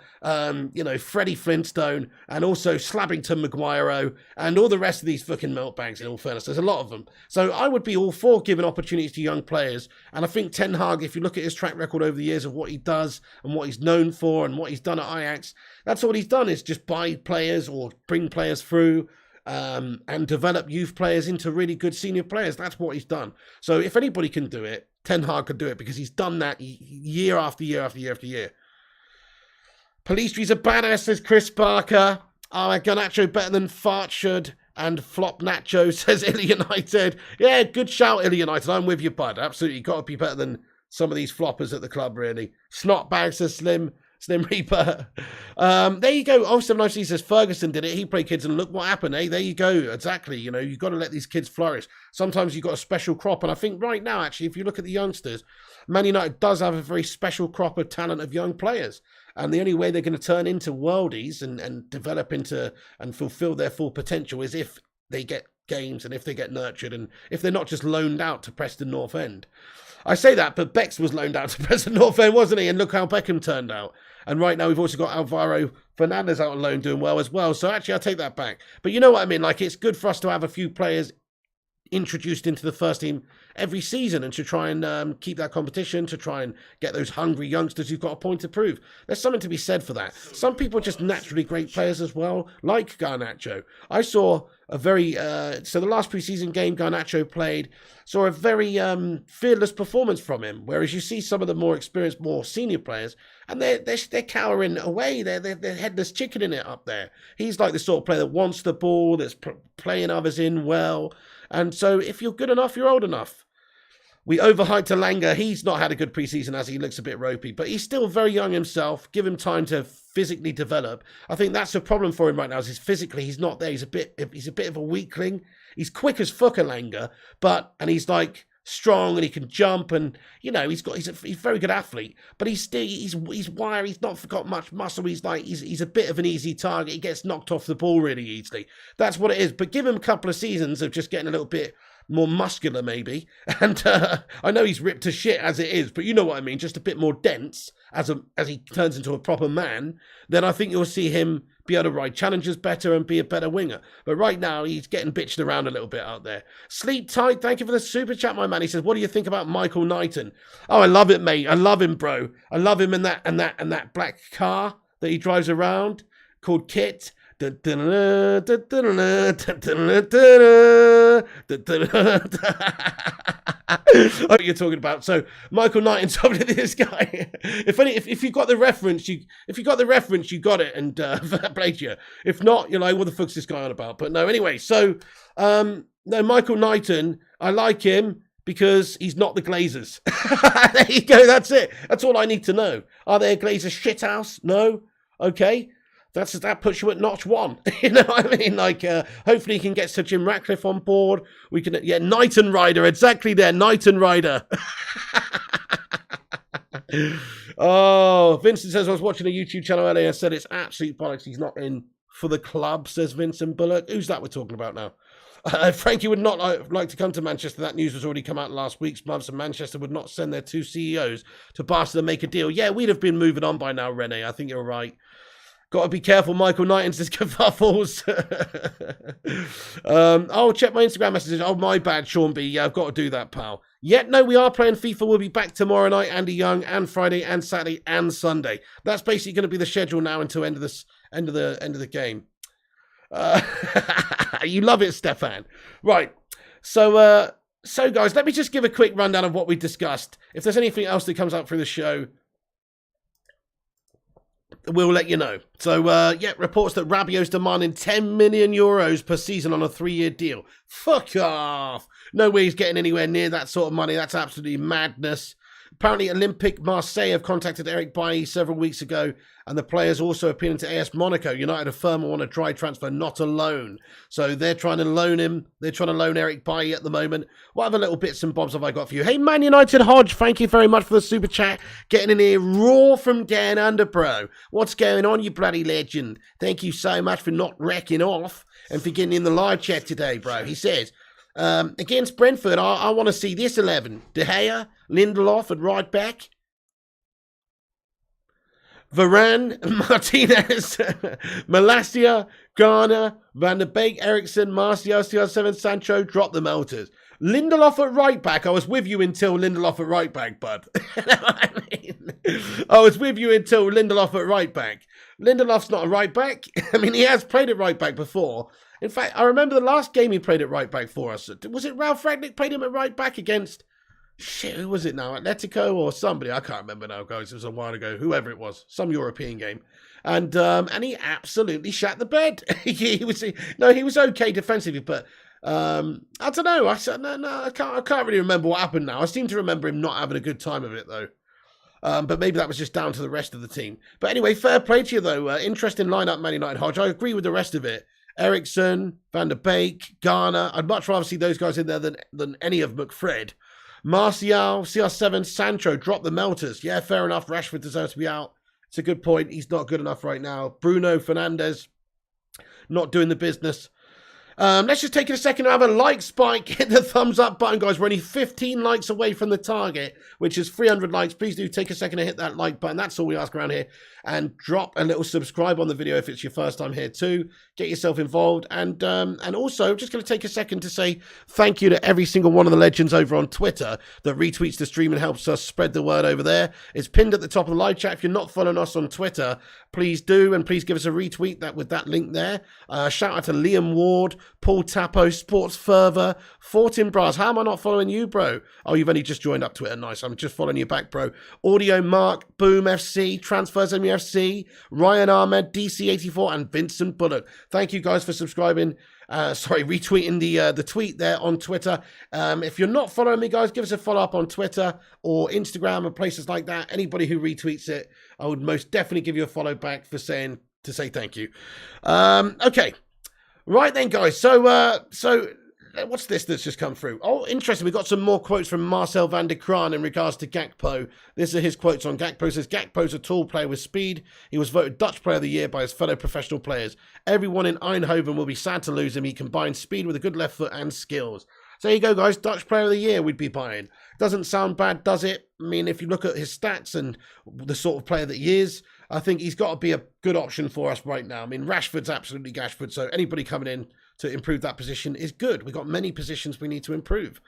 Freddie Flintstone, and also Slabbington Maguire, and all the rest of these fucking melt bags, in all fairness. There's a lot of them. So I would be all for giving opportunities to young players, and I think Ten Hag, if you look at his track record over the years of what he does and what he's known for and what he's done at Ajax, that's all he's done is just buy players or bring players through and develop youth players into really good senior players. That's what he's done. So if anybody can do it, Ten Hag could do it because he's done that year after year after year after year. Pelistri's a badass, says Chris Barker. Garnacho better than Fart should. And Flop Nacho, says Illy United. Yeah, good shout, Illy United. I'm with you, bud. Absolutely. Got to be better than some of these floppers at the club, really. Snot Bag, says Slim Reaper. There you go. Oh, 793 says Ferguson did it. He played kids and look what happened, eh? There you go. Exactly. You've got to let these kids flourish. Sometimes you've got a special crop. And I think right now, actually, if you look at the youngsters, Man United does have a very special crop of talent of young players. And the only way they're going to turn into worldies and develop into and fulfill their full potential is if they get games and if they get nurtured and if they're not just loaned out to Preston North End. I say that, but Bex was loaned out to Preston North End, wasn't he? And look how Beckham turned out. And right now we've also got Alvaro Fernandez out on loan doing well as well. So actually, I'll take that back. But you know what I mean? Like, it's good for us to have a few players introduced into the first team every season and to try and keep that competition, to try and get those hungry youngsters who've got a point to prove. There's something to be said for that. Some people are just naturally great players as well, like Garnacho. I saw a very, so the last preseason game Garnacho played, saw a very fearless performance from him, whereas you see some of the more experienced, more senior players, and they're cowering away. They're headless chickening it up there. He's like the sort of player that wants the ball, that's playing others in well. And so if you're good enough, you're old enough. We overhyped Alanga. He's not had a good preseason as he looks a bit ropey, but he's still very young himself. Give him time to physically develop. I think that's a problem for him right now, is physically he's not there. He's a bit of a weakling. He's quick as fuck, Alanga, and he's like strong and he can jump and he's a very good athlete, but he's wiry. He's not got much muscle. He's a bit of an easy target. He gets knocked off the ball really easily. That's what it is. But give him a couple of seasons of just getting a little bit more muscular maybe, and I know he's ripped to shit as it is, but you know what I mean, just a bit more dense as he turns into a proper man, then I think you'll see him be able to ride challenges better and be a better winger. But right now, he's getting bitched around a little bit out there. Sleep tight, thank you for the super chat, my man. He says, what do you think about Michael Knighton? Oh, I love it, mate. I love him, bro. I love him in that black car that he drives around called Kit. Oh, you're talking about. So Michael Knighton's obviously this guy. If you got the reference, you got it, and played you. If not, you're like, what the fuck's this guy on about? But no, anyway. So no, Michael Knighton, I like him because he's not the Glazers. There you go. That's it. That's all I need to know. Are they a Glazer shithouse? No. Okay. That puts you at notch 1. You know what I mean? Like, hopefully he can get Sir Jim Ratcliffe on board. We can, yeah, Knighton Rider, exactly there, Knighton Rider. Oh, Vincent says, I was watching a YouTube channel earlier and said it's absolute bollocks. He's not in for the club, says Vincent Bullock. Who's that we're talking about now? Frankie would not like to come to Manchester. That news was already come out last week. Smubs and Manchester would not send their 2 CEOs to Barcelona and make a deal. Yeah, we'd have been moving on by now, Rene. I think you're right. Got to be careful, Michael Knighton's just kerfuffles. I'll check my Instagram messages. Oh, my bad, Sean B. Yeah, I've got to do that, pal. Yet, no, we are playing FIFA. We'll be back tomorrow night, Andy Young, and Friday, and Saturday, and Sunday. That's basically going to be the schedule now until end of the game. You love it, Stefan. Right. So guys, let me just give a quick rundown of what we discussed. If there's anything else that comes up through the show, we'll let you know. So, reports that Rabiot's demanding 10 million euros per season on a 3-year deal. Fuck off. No way he's getting anywhere near that sort of money. That's absolutely madness. Apparently, Olympique Marseille have contacted Eric Bailly several weeks ago, and the players also appealing to AS Monaco. United, a firm want a dry transfer, not a loan. So they're trying to loan him. They're trying to loan Eric Bailly at the moment. What other little bits and bobs have I got for you? Hey, Man United Hodge, thank you very much for the super chat. Getting in here raw from down under, bro. What's going on, you bloody legend? Thank you so much for not wrecking off and for getting in the live chat today, bro. He says, against Brentford, I want to see this 11. De Gea, Lindelof at right back. Varane, Martinez, Malacia, Garner, Van der Beek, Ericsson, Martial, CR7, Sancho, drop the melters. Lindelof at right back. I was with you until Lindelof at right back, bud. You know what I mean? I was with you until Lindelof at right back. Lindelof's not a right back. I mean, he has played at right back before. In fact, I remember the last game he played at right back for us. Was it Ralph Rangnick played him at right back against... Shit, who was it now? Atletico or somebody? I can't remember now, guys. It was a while ago. Whoever it was. Some European game. And he absolutely shat the bed. He was okay defensively, but I don't know. I can't really remember what happened now. I seem to remember him not having a good time of it, though. But maybe that was just down to the rest of the team. But anyway, fair play to you, though. Interesting lineup, Man United Hodge. I agree with the rest of it. Ericsson, Van der Beek, Garner. I'd much rather see those guys in there than any of McFred. Martial, CR7, Sancho, drop the melters. Yeah, fair enough. Rashford deserves to be out. It's a good point. He's not good enough right now. Bruno Fernandes, not doing the business. Let's just take a second to have a like spike. Hit the thumbs up button, guys. We're only 15 likes away from the target, which is 300 likes. Please do take a second to hit that like button. That's all we ask around here. And drop a little subscribe on the video if it's your first time here too. Get yourself involved. And also, just going to take a second to say thank you to every single one of the legends over on Twitter that retweets the stream and helps us spread the word over there. It's pinned at the top of the live chat. If you're not following us on Twitter, please do. And please give us a retweet with that link there. Shout out to Liam Ward, Paul Tapo, Sports Fervor, Fortin Brass. How am I not following you, bro? Oh, you've only just joined up Twitter. Nice. I'm just following you back, bro. Audio Mark, Boom FC, Transfers MUFC, Ryan Ahmed, DC84, and Vincent Bullock. Thank you guys for subscribing. Retweeting the tweet there on Twitter. If you're not following me, guys, give us a follow up on Twitter or Instagram and places like that. Anybody who retweets it, I would most definitely give you a follow back to say thank you. Okay. Right then, guys. So what's this that's just come through? Oh, interesting. We've got some more quotes from Marcel van der Kraan in regards to Gakpo. These are his quotes on Gakpo. It says, Gakpo's a tall player with speed. He was voted Dutch Player of the Year by his fellow professional players. Everyone in Eindhoven will be sad to lose him. He combines speed with a good left foot and skills. So there you go, guys. Dutch Player of the Year we'd be buying. Doesn't sound bad, does it? I mean, if you look at his stats and the sort of player that he is, I think he's got to be a good option for us right now. I mean, Rashford's absolutely Gashford, so anybody coming in to improve that position is good. We've got many positions we need to improve.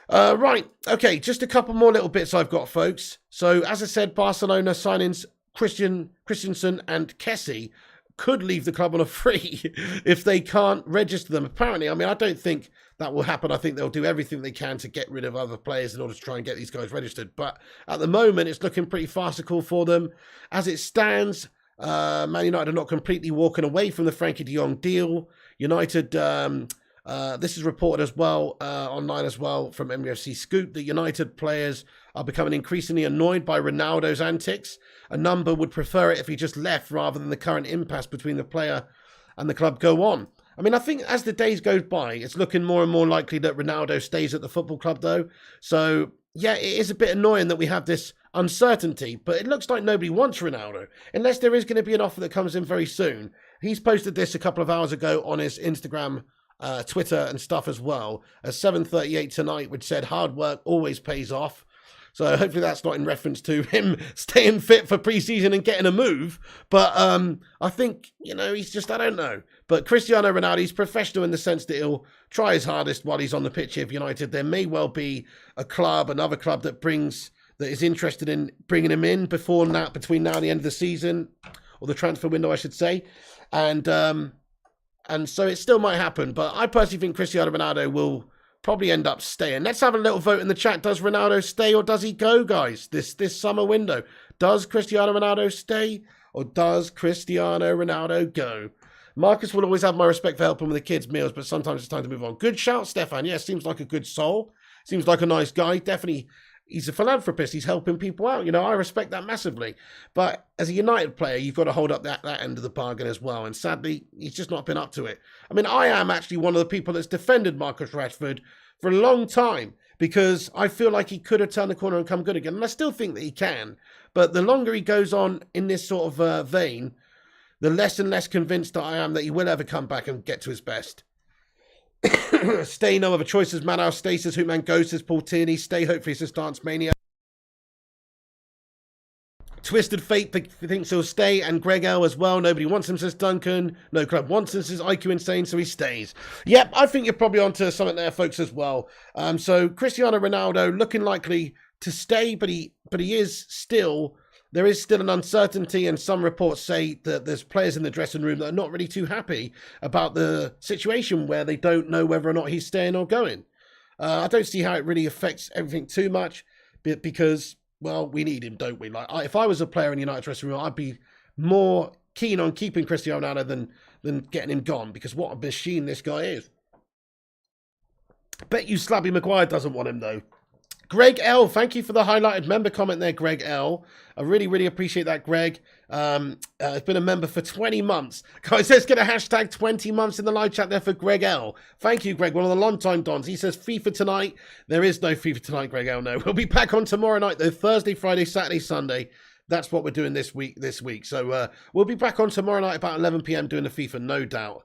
Right, okay, just a couple more little bits I've got, folks. So, as I said, Barcelona signings Christensen and Kessie could leave the club on a free if they can't register them. Apparently, I mean, I don't think that will happen. I think they'll do everything they can to get rid of other players in order to try and get these guys registered. But at the moment, it's looking pretty farcical for them. As it stands, Man United are not completely walking away from the Frankie de Jong deal. United, this is reported as well online as well from MUFC Scoop that United players are becoming increasingly annoyed by Ronaldo's antics. A number would prefer it if he just left rather than the current impasse between the player and the club go on. I mean, I think as the days go by, it's looking more and more likely that Ronaldo stays at the football club, though. So, yeah, it is a bit annoying that we have this uncertainty, but it looks like nobody wants Ronaldo, unless there is going to be an offer that comes in very soon. He's posted this a couple of hours ago on his Instagram, Twitter and stuff as well, at 7:38 tonight, which said, hard work always pays off. So hopefully that's not in reference to him staying fit for pre-season and getting a move. But I think, you know, he's just, I don't know. But Cristiano Ronaldo, he's professional in the sense that he'll try his hardest while he's on the pitch here for United. There may well be a club, another club that is interested in bringing him in between now and the end of the season, or the transfer window, I should say. And so it still might happen. But I personally think Cristiano Ronaldo will probably end up staying. Let's have a little vote in the chat. Does Ronaldo stay or does he go, guys? This summer window. Does Cristiano Ronaldo stay or does Cristiano Ronaldo go? Marcus will always have my respect for helping with the kids' meals, but sometimes it's time to move on. Good shout, Stefan. Yeah, seems like a good soul. Seems like a nice guy. Definitely, he's a philanthropist. He's helping people out. You know, I respect that massively. But as a United player, you've got to hold up that end of the bargain as well. And sadly, he's just not been up to it. I mean, I am actually one of the people that's defended Marcus Rashford for a long time because I feel like he could have turned the corner and come good again. And I still think that he can. But the longer he goes on in this sort of vein, the less and less convinced that I am that he will ever come back and get to his best. Stay, no other choices. Manow, stay, says Hootman. Go, says Paul Tierney. Stay, hopefully, says Dance Mania. Twisted Fate thinks he'll stay, and Greg L as well. Nobody wants him, says Duncan. No club wants him, says IQ Insane, so he stays. Yep, I think you're probably onto something there, folks, as well. So Cristiano Ronaldo looking likely to stay, but he is still. There is still an uncertainty, and some reports say that there's players in the dressing room that are not really too happy about the situation where they don't know whether or not he's staying or going. I don't see how it really affects everything too much, because, well, we need him, don't we? Like, if I was a player in United dressing room, I'd be more keen on keeping Cristiano Ronaldo than getting him gone, because what a machine this guy is. Bet you Slabby Maguire doesn't want him, though. Greg L, thank you for the highlighted member comment there, Greg L. I really, really appreciate that, Greg. It's been a member for 20 months. Guys, let's get a hashtag 20 months in the live chat there for Greg L. Thank you, Greg, one of the long-time Dons. He says FIFA tonight. There is no FIFA tonight, Greg L, no. We'll be back on tomorrow night, though, Thursday, Friday, Saturday, Sunday. That's what we're doing this week. So we'll be back on tomorrow night about 11 p.m. doing the FIFA, no doubt.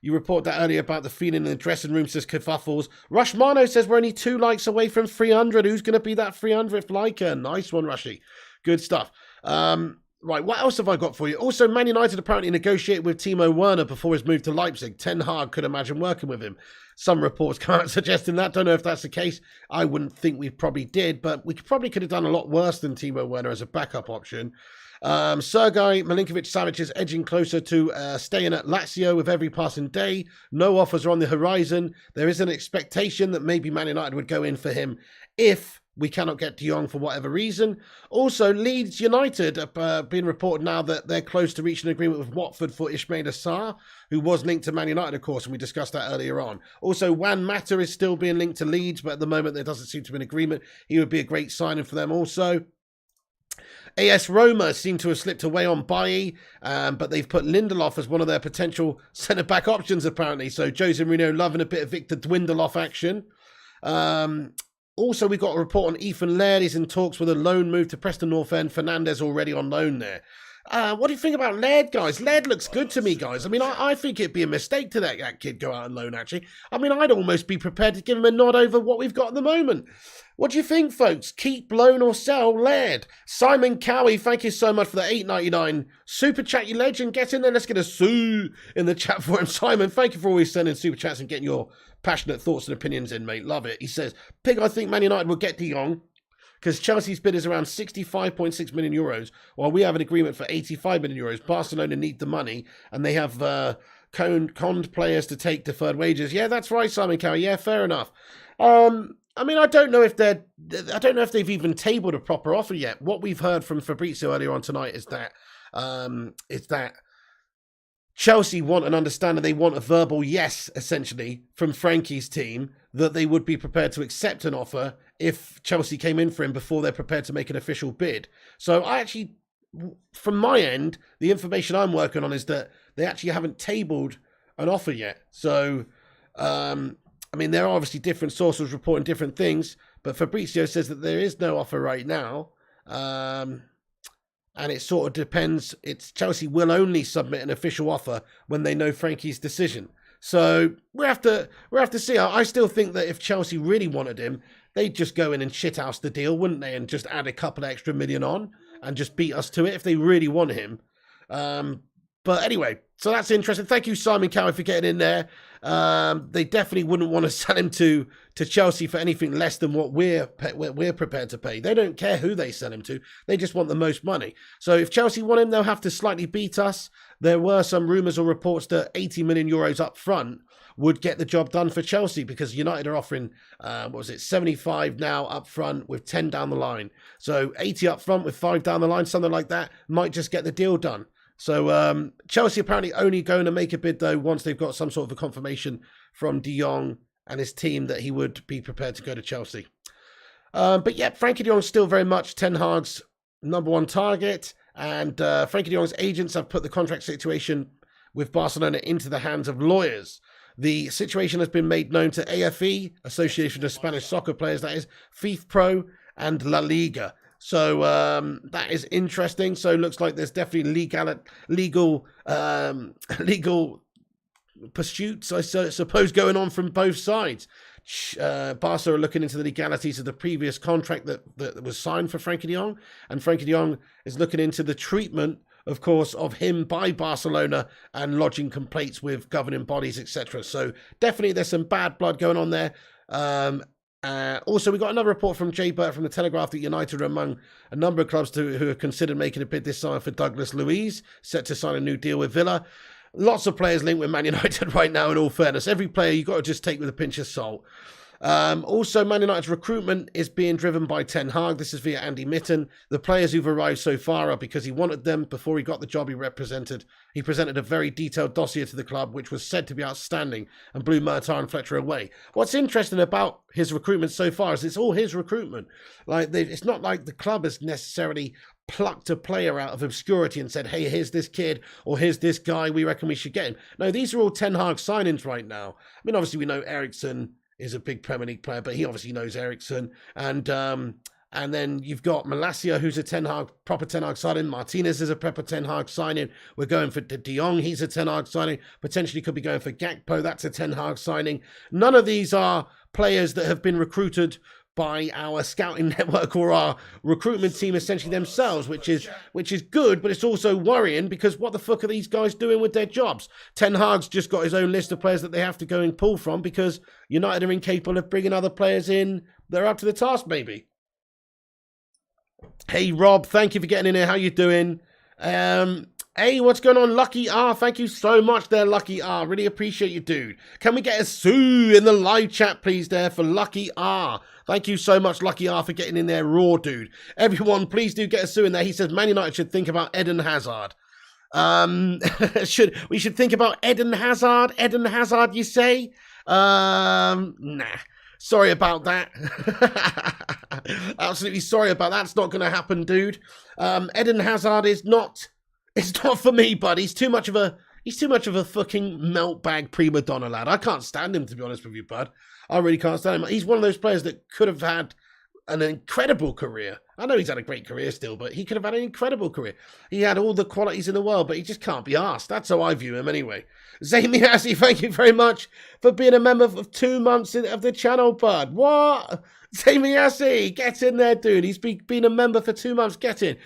You report that earlier about the feeling in the dressing room, says Kerfuffles. Rushmano says we're only 2 likes away from 300. Who's going to be that 300th liker? Nice one, Rushy. Good stuff. Right, what else have I got for you? Also, Man United apparently negotiated with Timo Werner before his move to Leipzig. Ten Hag could imagine working with him. Some reports come out suggesting that. Don't know if that's the case. I wouldn't think we probably did, but we probably could have done a lot worse than Timo Werner as a backup option. Sergei Milinkovic-Savic is edging closer to staying at Lazio with every passing day. No offers are on the horizon. There is an expectation that maybe Man United would go in for him if we cannot get De Jong for whatever reason. Also, Leeds United have been reported now that they're close to reaching an agreement with Watford for Ismail Assar, who was linked to Man United, of course, and we discussed that earlier on. Also, Juan Mata is still being linked to Leeds, but at the moment there doesn't seem to be an agreement. He would be a great signing for them also. AS Roma seem to have slipped away on Bailly, but they've put Lindelof as one of their potential centre-back options, apparently. So Jose Mourinho loving a bit of Victor Dwindeloff action. Also, we've got a report on Ethan Laird. He's in talks with a loan move to Preston North End. Fernandez already on loan there. What do you think about Laird, guys? Laird looks good to me, guys. I mean, I think it'd be a mistake to let that kid go out on loan, actually. I mean, I'd almost be prepared to give him a nod over what we've got at the moment. What do you think, folks? Keep, loan, or sell Laird? Simon Cowie, thank you so much for the $8.99 super chat, you legend. Get in there. Let's get a sue in the chat for him. Simon, thank you for always sending super chats and getting your passionate thoughts and opinions in, mate. Love it. He says, Pig, I think Man United will get De Jong, because Chelsea's bid is around 65.6 million euros, while we have an agreement for 85 million euros. Barcelona need the money, and they have conned players to take deferred wages. Yeah, that's right, Simon Cowie. Yeah, fair enough. I mean, I don't know if they've even tabled a proper offer yet. What we've heard from Fabrizio earlier on tonight is that Chelsea want an understanding. They want a verbal yes, essentially, from Frankie's team that they would be prepared to accept an offer if Chelsea came in for him before they're prepared to make an official bid. So I actually, from my end, the information I'm working on is that they actually haven't tabled an offer yet. So, I mean, there are obviously different sources reporting different things, but Fabrizio says that there is no offer right now. And it sort of depends. Chelsea will only submit an official offer when they know Frankie's decision. So we have to see. I still think that if Chelsea really wanted him, they'd just go in and shithouse the deal, wouldn't they? And just add a couple of extra million on and just beat us to it if they really want him. But anyway, so that's interesting. Thank you, Simon Cowie, for getting in there. They definitely wouldn't want to sell him to Chelsea for anything less than what we're prepared to pay. They don't care who they sell him to. They just want the most money. So if Chelsea want him, they'll have to slightly beat us. There were some rumours or reports that 80 million euros up front would get the job done for Chelsea, because United are offering, 75 now up front with 10 down the line. So 80 up front with 5 down the line, something like that, might just get the deal done. So Chelsea apparently only going to make a bid, though, once they've got some sort of a confirmation from De Jong and his team that he would be prepared to go to Chelsea. But yeah, Frankie de Jong's still very much Ten Hag's number one target. And Frankie de Jong's agents have put the contract situation with Barcelona into the hands of lawyers. The situation has been made known to AFE, Association of Spanish Soccer Players, that is, FIFPro, and La Liga. So that is interesting. So it looks like there's definitely legal pursuits, I suppose, going on from both sides. Barca are looking into the legalities of the previous contract that was signed for Frankie de Jong, and Frankie de Jong is looking into the treatment, of course, of him by Barcelona and lodging complaints with governing bodies, etc. So definitely there's some bad blood going on there. Also, we got another report from Jay Burt from the Telegraph that United are among a number of clubs who have considered making a bid this summer for Douglas Luiz, set to sign a new deal with Villa. Lots of players linked with Man United right now, in all fairness. Every player you've got to just take with a pinch of salt. Also, Man United's recruitment is being driven by Ten Hag. This is via Andy Mitten. The players who've arrived so far are because he wanted them. Before he got the job he presented a very detailed dossier to the club, which was said to be outstanding and blew Murtaugh and Fletcher away. What's interesting about his recruitment so far is it's all his recruitment. It's not like the club has necessarily plucked a player out of obscurity and said, hey, here's this kid, or here's this guy, we reckon we should get him. No, these are all Ten Hag signings right now. I mean, obviously we know Eriksen is a big Premier League player, but he obviously knows Eriksen. And then you've got Malacia, who's a proper Ten Hag signing. Martinez is a proper Ten Hag signing. We're going for De Jong, he's a Ten Hag signing. Potentially could be going for Gakpo, that's a Ten Hag signing. None of these are players that have been recruited by our scouting network or our recruitment team essentially themselves, which is good, but it's also worrying, because what the fuck are these guys doing with their jobs? Ten Hag's just got his own list of players that they have to go and pull from, because United are incapable of bringing other players in that are up to the task, maybe. Hey, Rob, thank you for getting in here. How you doing? Hey, what's going on, Lucky R? Thank you so much there, Lucky R. Really appreciate you, dude. Can we get a sue in the live chat, please, there for Lucky R? Thank you so much, Lucky R, for getting in there raw, dude. Everyone, please do get a sue in there. He says Man United should think about Eden Hazard. We should think about Eden Hazard? Eden Hazard, you say? Nah. Sorry about that. Absolutely sorry about that. It's not going to happen, dude. Eden Hazard is not... It's not for me, bud. He's too much of a fucking meltbag prima donna, lad. I can't stand him, to be honest with you, bud. I really can't stand him. He's one of those players that could have had an incredible career. I know he's had a great career still, but he could have had an incredible career. He had all the qualities in the world, but he just can't be arsed. That's how I view him anyway. Zamiasi, thank you very much for being a member of 2 months of the channel, bud. What? Zamiasi, get in there, dude. He's been a member for 2 months. Get in.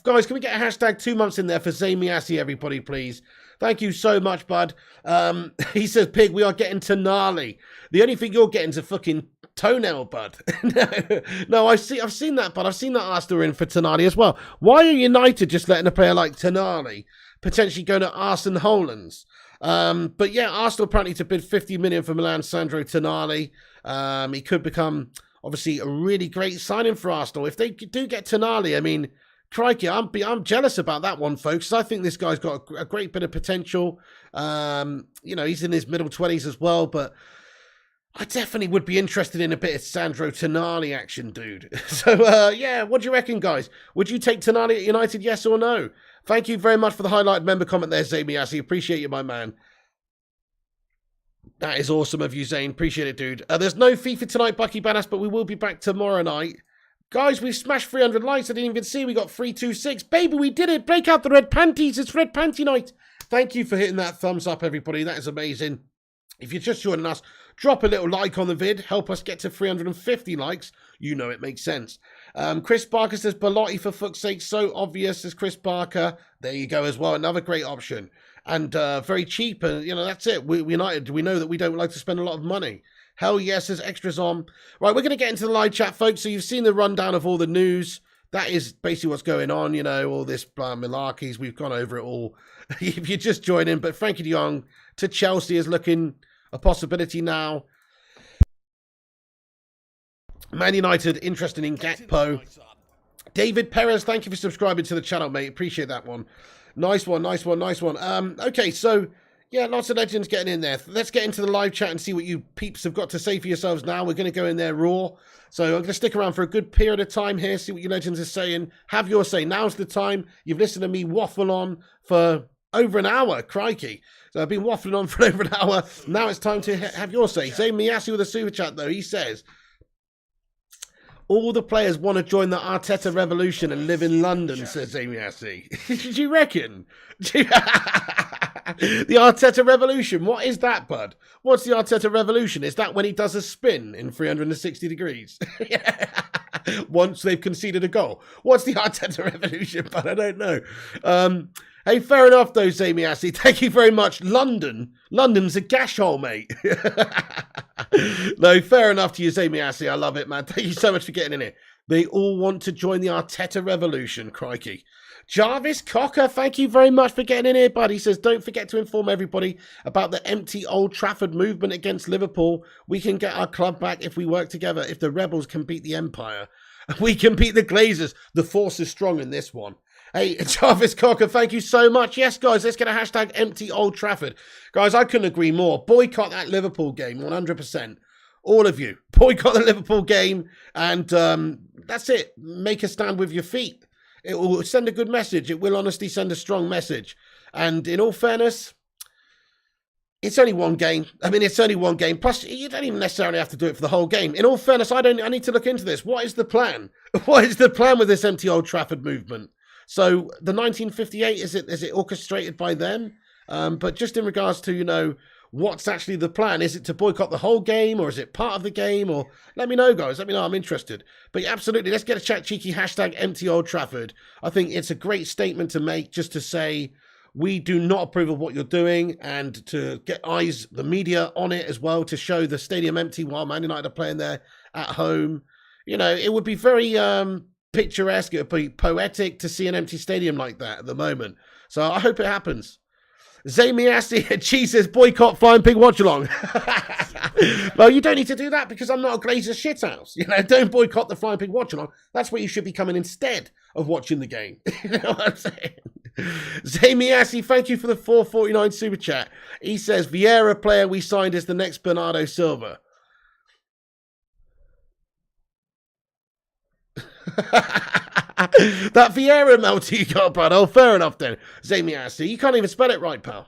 Guys, can we get a hashtag 2 months in there for Zamiasi, everybody, please? Thank you so much, bud. He says, Pig, we are getting to gnarly. The only thing you're getting is a fucking toenail, bud. no, I've seen that, bud. I've seen that Arsenal in for Tonali as well. Why are United just letting a player like Tonali potentially go to Arsenal Hollands? But yeah, Arsenal apparently to bid 50 million for Milan Sandro Tonali. He could become obviously a really great signing for Arsenal. If they do get Tonali, I mean, crikey, I'm jealous about that one, folks. I think this guy's got a great bit of potential. You know, he's in his middle 20s as well, but I definitely would be interested in a bit of Sandro Tonali action, dude. So, yeah, what do you reckon, guys? Would you take Tonali at United, yes or no? Thank you very much for the highlighted member comment there, Zamiasi. Appreciate you, my man. That is awesome of you, Zane. Appreciate it, dude. There's no FIFA tonight, Bucky Badass, but we will be back tomorrow night. Guys, we've smashed 300 likes. I didn't even see. We got 326. Baby, we did it. Break out the red panties. It's red panty night. Thank you for hitting that thumbs up, everybody. That is amazing. If you're just joining us, drop a little like on the vid. Help us get to 350 likes. You know it makes sense. Chris Barker says, Belotti for fuck's sake. So obvious, says Chris Barker. There you go as well. Another great option. And very cheap. And, you know, that's it. We United, we know that we don't like to spend a lot of money. Hell yes, there's extras on. Right, we're going to get into the live chat, folks. So you've seen the rundown of all the news. That is basically what's going on, you know, all this malarkeys. We've gone over it all. If you just join in. But Frankie de Jong to Chelsea is looking a possibility now. Man United interested in Gakpo. David Perez, thank you for subscribing to the channel, mate. Appreciate that one. Nice one, nice one, nice one. Okay, so... yeah, lots of legends getting in there. Let's get into the live chat and see what you peeps have got to say for yourselves now. We're going to go in there raw. So I'm going to stick around for a good period of time here, see what you legends are saying. Have your say. Now's the time. You've listened to me waffle on for over an hour. Crikey. So I've been waffling on for over an hour. Now it's time to have your say. Zay Miyasi with a super chat, though. He says, all the players want to join the Arteta revolution and live in London, says Zay Miyasi. Do you reckon? The Arteta revolution. What is that, bud? What's the Arteta revolution? Is that when he does a spin in 360 degrees? Once they've conceded a goal. What's the Arteta revolution, bud? I don't know. Hey, fair enough, though, Zamiasi. Thank you very much. London's a gash hole, mate. No, fair enough to you, Zamiasi. I love it, man. Thank you so much for getting in it. They all want to join the Arteta revolution. Crikey. Jarvis Cocker, thank you very much for getting in here, bud. He says, don't forget to inform everybody about the empty Old Trafford movement against Liverpool. We can get our club back if we work together. If the Rebels can beat the Empire, we can beat the Glazers. The force is strong in this one. Hey, Jarvis Cocker, thank you so much. Yes, guys, let's get a hashtag empty Old Trafford. Guys, I couldn't agree more. Boycott that Liverpool game, 100%. All of you. Boycott the Liverpool game, and that's it. Make a stand with your feet. It will send a good message. It will honestly send a strong message. And in all fairness, it's only one game. I mean, it's only one game. Plus, you don't even necessarily have to do it for the whole game. In all fairness, I need to look into this. What is the plan? What is the plan with this empty Old Trafford movement? So the 1958, is it orchestrated by them? But just in regards to, you know, what's actually the plan? Is it to boycott the whole game, or is it part of the game? Or let me know, guys. Let me know. I'm interested. But yeah, absolutely, let's get a chat cheeky hashtag empty Old Trafford. I think it's a great statement to make, just to say we do not approve of what you're doing, and to get the media on it as well, to show the stadium empty while Man United are playing there at home. You know, it would be very picturesque. It would be poetic to see an empty stadium like that at the moment. So I hope it happens. Zamiasi, Jesus, boycott Flying Pig Watch Along. Well, you don't need to do that, because I'm not a Glazer shithouse. You know, don't boycott the Flying Pig Watch Along. That's where you should be coming instead of watching the game. You know what I'm saying? Zamiasi, thank you for the 449 super chat. He says, Vieira player we signed is the next Bernardo Silva. That Vieira melty you got, bud. Oh, fair enough then. Zamiasi, you can't even spell it right, pal.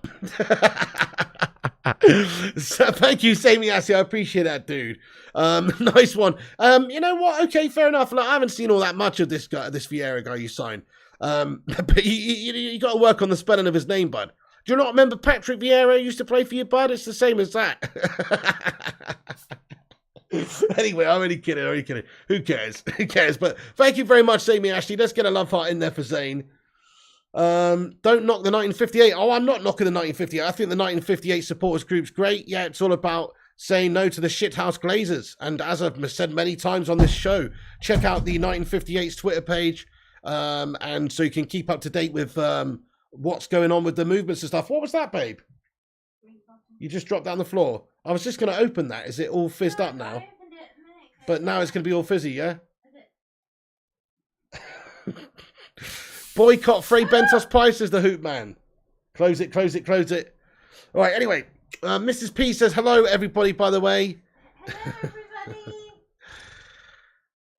So, thank you, Sammy Assi. I appreciate that, dude. Nice one. You know what? Okay, fair enough. Look, I haven't seen all that much of this guy, this Vieira guy you signed. But you got to work on the spelling of his name, bud. Do you not remember Patrick Vieira used to play for you, bud? It's the same as that. Anyway, I'm only kidding. Who cares? But thank you very much, Sammy Ashley. Let's get a love heart in there for Zane. Don't knock the 1958. Oh, I'm not knocking the 1958. I think the 1958 supporters group's great. Yeah, it's all about saying no to the shithouse Glazers. And as I've said many times on this show, check out the 1958's Twitter page. And so you can keep up to date with what's going on with the movements and stuff. What was that, babe? You just dropped down the floor. I was just going to open that. Is it all fizzed up now? But now it's going to be all fizzy, yeah? Boycott Frey Bentos Price as the hoop man. Close it. All right, anyway. Mrs. P says, hello, everybody, by the way. Hello, everybody.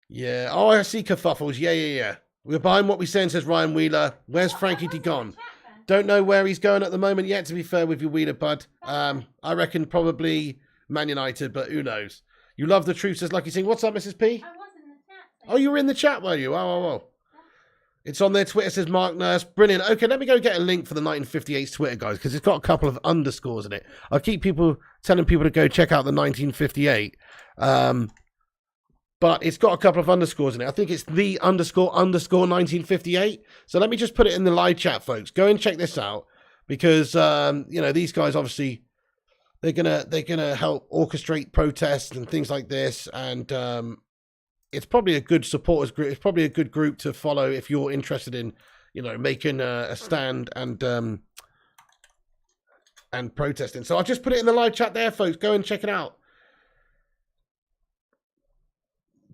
Yeah. Oh, I see kerfuffles. Yeah. We're behind what we say, says Ryan Wheeler. Where's Frankie D gone? Don't know where he's going at the moment yet, to be fair with you, Wheeler, bud. I reckon probably Man United, but who knows? You love the truth, says Lucky Singh. What's up, Mrs. P? I was in the chat. Oh, you were in the chat, were you? Oh. It's on their Twitter, says Mark Nurse. Brilliant. Okay, let me go get a link for the 1958's Twitter, guys, because it's got a couple of underscores in it. I keep telling people to go check out the 1958. But it's got a couple of underscores in it. I think it's the __ 1958. So let me just put it in the live chat, folks. Go and check this out because these guys obviously they're gonna help orchestrate protests and things like this, and it's probably a good supporters group. It's probably a good group to follow if you're interested in making a stand and protesting. So I'll just put it in the live chat there, folks. Go and check it out.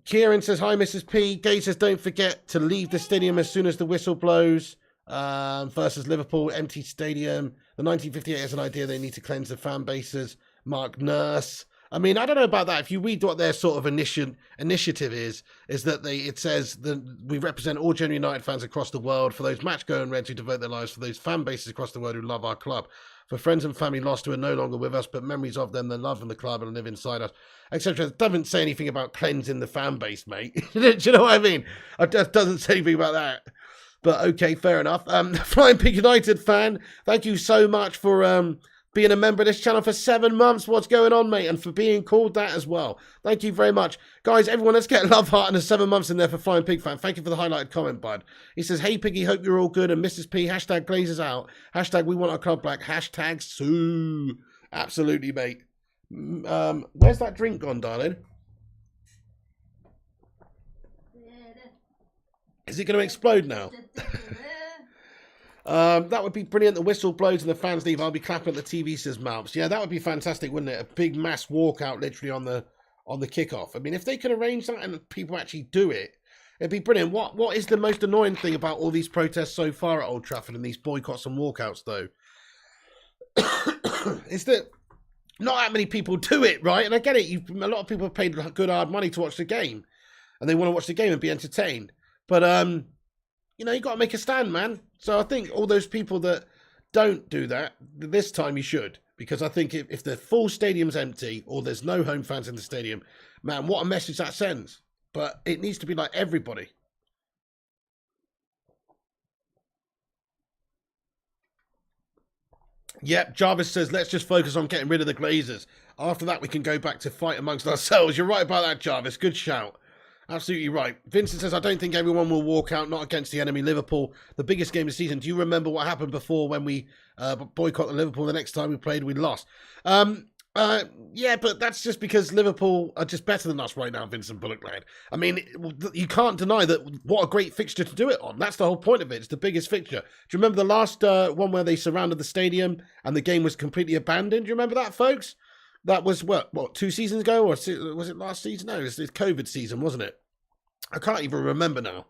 Kieran says, hi, Mrs. P. Gay says, don't forget to leave the stadium as soon as the whistle blows. Versus Liverpool, empty stadium. The 1958 is an idea they need to cleanse the fan bases. Mark Nurse. I mean, I don't know about that. If you read what their sort of initiative is that it says that we represent all genuine United fans across the world, for those match-going Reds who devote their lives, for those fan bases across the world who love our club, for friends and family lost who are no longer with us, but memories of them, the love of the club and live inside us, etc. It doesn't say anything about cleansing the fan base, mate. Do you know what I mean? It just doesn't say anything about that. But okay, fair enough. Flying Pig United fan, thank you so much for being a member of this channel for 7 months. What's going on, mate? And for being called that as well. Thank you very much. Guys, everyone, let's get a love heart and a 7 months in there for Flying Pig fan. Thank you for the highlighted comment, bud. He says, hey, Piggy, hope you're all good. And Mrs. P, hashtag Glazers out. Hashtag we want our club back. Hashtag Sue. Absolutely, mate. Where's that drink gone, darling? Is it going to explode now? That would be brilliant. The whistle blows and the fans leave. I'll be clapping at the TV, says Malps. Yeah, that would be fantastic, wouldn't it? A big mass walkout literally on the kickoff. I mean, if they could arrange that and people actually do it, it'd be brilliant. What is the most annoying thing about all these protests so far at Old Trafford and these boycotts and walkouts, though? Is that not that many people do it, right? And I get it. A lot of people have paid good hard money to watch the game, and they want to watch the game and be entertained. But you got to make a stand, man. So I think all those people that don't do that, this time you should. Because I think if the full stadium's empty or there's no home fans in the stadium, man, what a message that sends. But it needs to be like everybody. Yep, Jarvis says, let's just focus on getting rid of the Glazers. After that, we can go back to fight amongst ourselves. You're right about that, Jarvis. Good shout. Absolutely right. Vincent says, I don't think everyone will walk out, not against the enemy, Liverpool. The biggest game of the season. Do you remember what happened before when we boycotted Liverpool? The next time we played, we lost. Yeah, but that's just because Liverpool are just better than us right now, Vincent Bullock, lad. I mean, you can't deny that. What a great fixture to do it on. That's the whole point of it. It's the biggest fixture. Do you remember the last one where they surrounded the stadium and the game was completely abandoned? Do you remember that, folks? That was, what 2 seasons ago? Or was it last season? No, it's COVID season, wasn't it? I can't even remember now.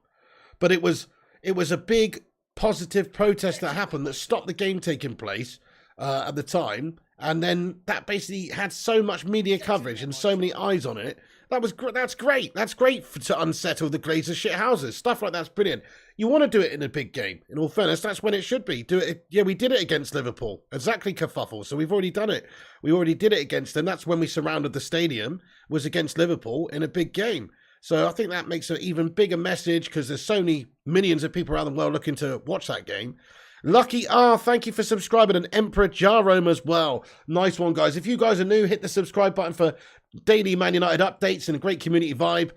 But it was a big positive protest that happened that stopped the game taking place at the time. And then that basically had so much media coverage and so many eyes on it. That's great. That's great to unsettle the Glazers shit houses. Stuff like that's brilliant. You want to do it in a big game. In all fairness, that's when it should be. Do it. Yeah, we did it against Liverpool. Exactly, kerfuffle. So we've already done it. We already did it against them. That's when we surrounded the stadium, was against Liverpool in a big game. So I think that makes an even bigger message because there's so many millions of people around the world looking to watch that game. Lucky R, thank you for subscribing, and Emperor Jarome as well. Nice one, guys. If you guys are new, hit the subscribe button for daily Man United updates and a great community vibe.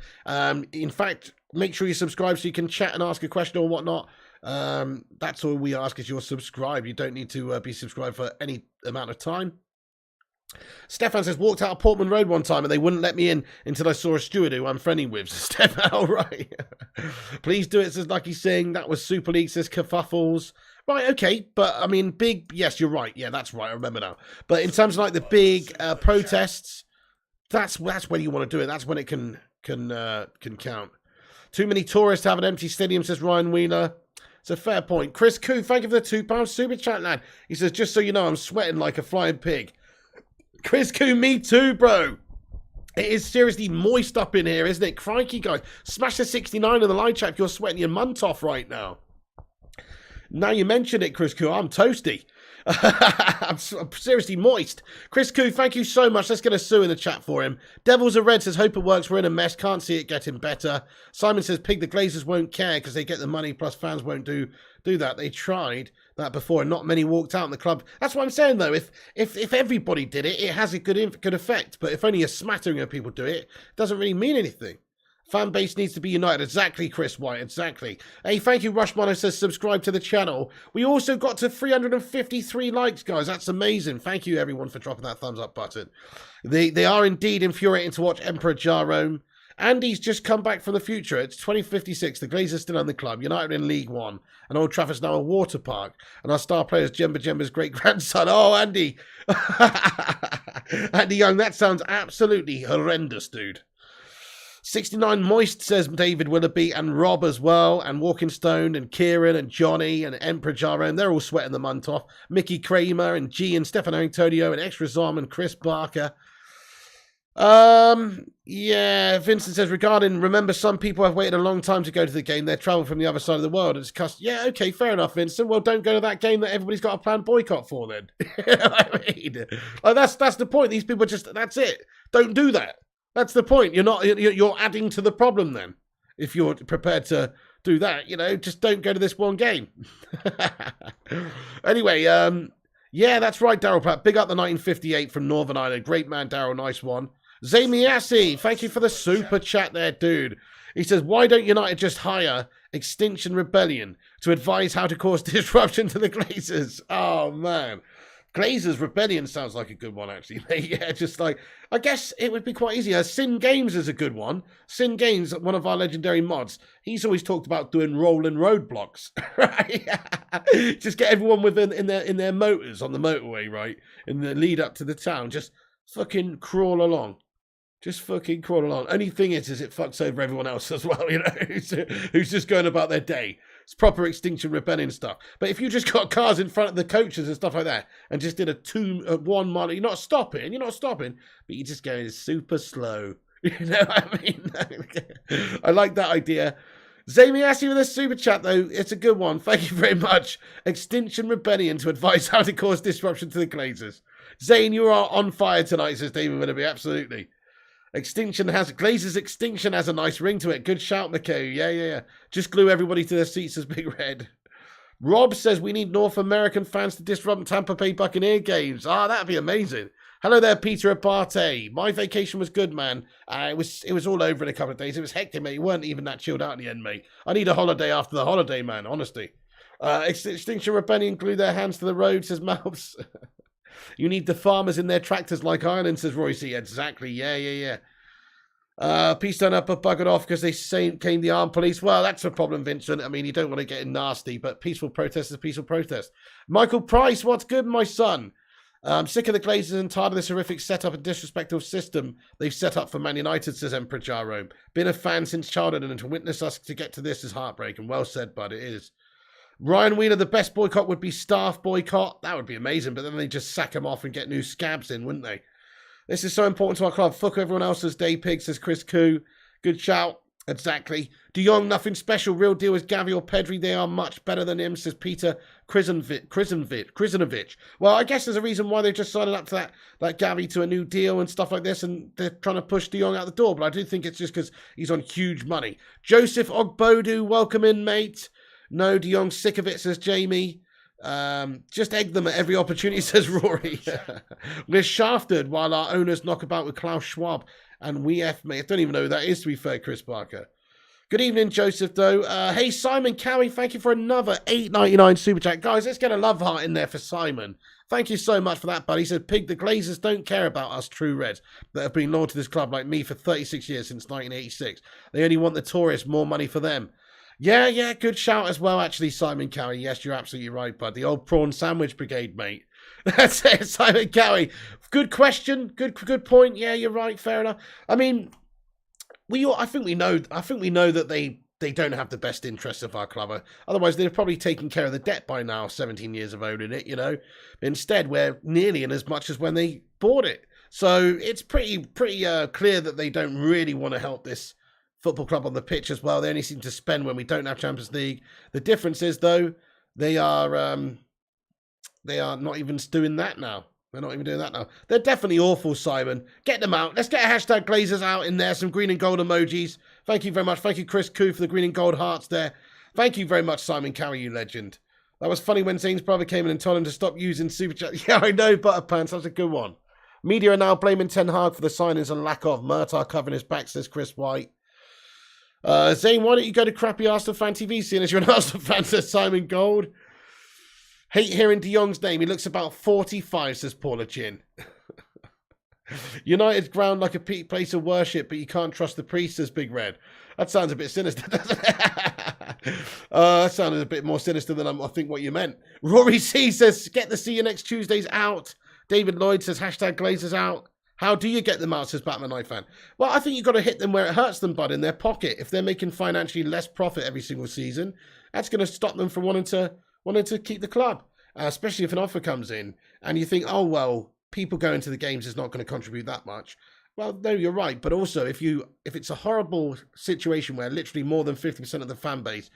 In fact, make sure you subscribe so you can chat and ask a question or whatnot. That's all we ask is you're subscribed. You don't need to be subscribed for any amount of time. Stefan says, walked out of Portman Road one time and they wouldn't let me in until I saw a steward who I'm friendly with. Stefan, all right. Please do it, says Lucky Singh. That was Super League, says Kerfuffles. Right, okay, but I mean, big, yes, you're right. Yeah, that's right, I remember now. But in terms of like the big protests, that's when you want to do it. That's when it can count. Too many tourists have an empty stadium, says Ryan Wheeler. It's a fair point. Chris Koo, thank you for the £2 super chat, lad. He says, just so you know, I'm sweating like a flying pig. Chris Koo, me too, bro. It is seriously moist up in here, isn't it? Crikey, guys. Smash the 69 in the live chat if you're sweating your munt off right now. Now you mention it, Chris Koo, I'm toasty. I'm seriously moist. Chris Koo, thank you so much. Let's get a Sue in the chat for him. Devils are red says, hope it works. We're in a mess. Can't see it getting better. Simon says, Pig, the Glazers won't care because they get the money, plus fans won't do that. They tried that before and not many walked out in the club. That's what I'm saying, though. If everybody did it, it has a good effect. But if only a smattering of people do it, it doesn't really mean anything. Fan base needs to be united. Exactly, Chris White. Exactly. Hey, thank you, Rushmono says subscribe to the channel. We also got to 353 likes, guys. That's amazing. Thank you, everyone, for dropping that thumbs up button. They are indeed infuriating to watch Emperor Jarome. Andy's just come back from the future. It's 2056. The Glazers still on the club. United in League One. And Old Trafford's now a water park. And our star player is Jemba Jemba's great-grandson. Oh, Andy. Andy Young, that sounds absolutely horrendous, dude. 69 moist, says David Willoughby, and Rob as well, and Walkingstone, and Kieran, and Johnny, and Emperor Jarome. They're all sweating the munt off. Mickey Kramer, and G, and Stefano Antonio, and Extra Zom, and Chris Barker. Yeah, Vincent says, remember some people have waited a long time to go to the game. They're travelling from the other side of the world. It's yeah, okay, fair enough, Vincent. Well, don't go to that game that everybody's got a planned boycott for then. You know what I mean? Like, that's the point. These people that's it. Don't do that. That's the point. You're adding to the problem then. If you're prepared to do that, just don't go to this one game. Anyway, yeah, that's right, Daryl Pratt. Big up the 1958 from Northern Ireland. Great man, Daryl. Nice one. Zamiasi, thank you for the super chat there, dude. He says, why don't United just hire Extinction Rebellion to advise how to cause disruption to the Glazers? Oh, man. Glazers Rebellion sounds like a good one, actually. Yeah, just like, I guess it would be quite easy. Sin Games is a good one. Sin Games, one of our legendary mods, he's always talked about doing rolling roadblocks, right? Just get everyone in their motors on the motorway, right? In the lead up to the town, just fucking crawl along. Just fucking crawl along. Only thing is it fucks over everyone else as well, who's just going about their day. It's proper Extinction Rebellion stuff. But if you just got cars in front of the coaches and stuff like that, and just did a 1 mile, you're not stopping, but you're just going super slow. You know what I mean? I like that idea. Zamiasi with a super chat, though. It's a good one. Thank you very much. Extinction Rebellion to advise how to cause disruption to the Glazers. Zane, you are on fire tonight, says David Willoughby. Absolutely. Glazers Extinction has a nice ring to it. Good shout, McKay. Yeah. Just glue everybody to their seats as Big Red. Rob says we need North American fans to disrupt Tampa Bay Buccaneer games. That'd be amazing. Hello there, Peter Abate. My vacation was good, man. It was all over in a couple of days. It was hectic, mate. You weren't even that chilled out in the end, mate. I need a holiday after the holiday, man, honestly. Extinction Rebellion glue their hands to the road, says Malps. You need the farmers in their tractors like Ireland, says Royce. Exactly. Yeah. Peace turn up, but buggered off because they came the armed police. Well, that's a problem, Vincent. I mean, you don't want to get in nasty, but peaceful protest is peaceful protest. Michael Price, what's good, my son? I'm sick of the Glazers and tired of this horrific setup and disrespectful system they've set up for Man United, says Emperor Jarome. Been a fan since childhood, and to witness us to get to this is heartbreaking. Well said, bud, it is. Ryan Wheeler, the best boycott would be staff boycott. That would be amazing, but then they just sack him off and get new scabs in, wouldn't they? This is so important to our club. Fuck everyone else's day pig, says Chris Koo. Good shout. Exactly. De Jong, nothing special. Real deal is Gavi or Pedri. They are much better than him, says Peter Krizanovic. Well, I guess there's a reason why they're just signing up to that Gavi to a new deal and stuff like this, and they're trying to push De Jong out the door. But I do think it's just because he's on huge money. Joseph Ogbodu, welcome in, mate. No, De Jong's sick of it, says Jamie. Just egg them at every opportunity, says Rory. We're shafted while our owners knock about with Klaus Schwab. And we F, mate. I don't even know who that is, to be fair, Chris Barker. Good evening, Joseph, though. Hey, Simon Cowie, thank you for another $8.99 super chat. Guys, let's get a love heart in there for Simon. Thank you so much for that, buddy. He said, Pig, the Glazers don't care about us true Reds that have been loyal to this club like me for 36 years since 1986. They only want the tourists, more money for them. Yeah, good shout as well, actually, Simon Cowie. Yes, you're absolutely right, bud. The old prawn sandwich brigade, mate. That's it, Simon Cowie. Good question. Good point. Yeah, you're right. Fair enough. I mean, I think we know that they don't have the best interests of our club. Otherwise, they've probably taken care of the debt by now. 17 years of owning it, you know. Instead, we're nearly in as much as when they bought it. So it's pretty clear that they don't really want to help this football club on the pitch as well. They only seem to spend when we don't have Champions League. The difference is, though, they are not even doing that now. They're not even doing that now. They're definitely awful, Simon. Get them out. Let's get a hashtag Glazers out in there. Some green and gold emojis. Thank you very much. Thank you, Chris Koo, for the green and gold hearts there. Thank you very much, Simon Cowie, you legend. That was funny when Zane's brother came in and told him to stop using Super Chat. Yeah, I know, Butterpants. That's a good one. Media are now blaming Ten Hag for the signings and lack of. Murtagh covering his back, says Chris White. Zane, why don't you go to crappy Arsenal Fan TV, seeing as you're an Arsenal fan, says Simon Gold. Hate hearing De Jong's name. He looks about 45, says Paula Chin. United's ground like a place of worship, but you can't trust the priest, says Big Red. That sounds a bit sinister, doesn't it? That sounded a bit more sinister than I think what you meant. Rory C says, get the See You Next Tuesdays out. David Lloyd says, hashtag Glazers out. How do you get them out, says Batman Knife Fan? Well, I think you've got to hit them where it hurts them, bud, in their pocket. If they're making financially less profit every single season, that's going to stop them from wanting to keep the club, especially if an offer comes in and you think, oh, well, people going to the games is not going to contribute that much. Well, no, you're right. But also, if it's a horrible situation where literally more than 50% of the fan base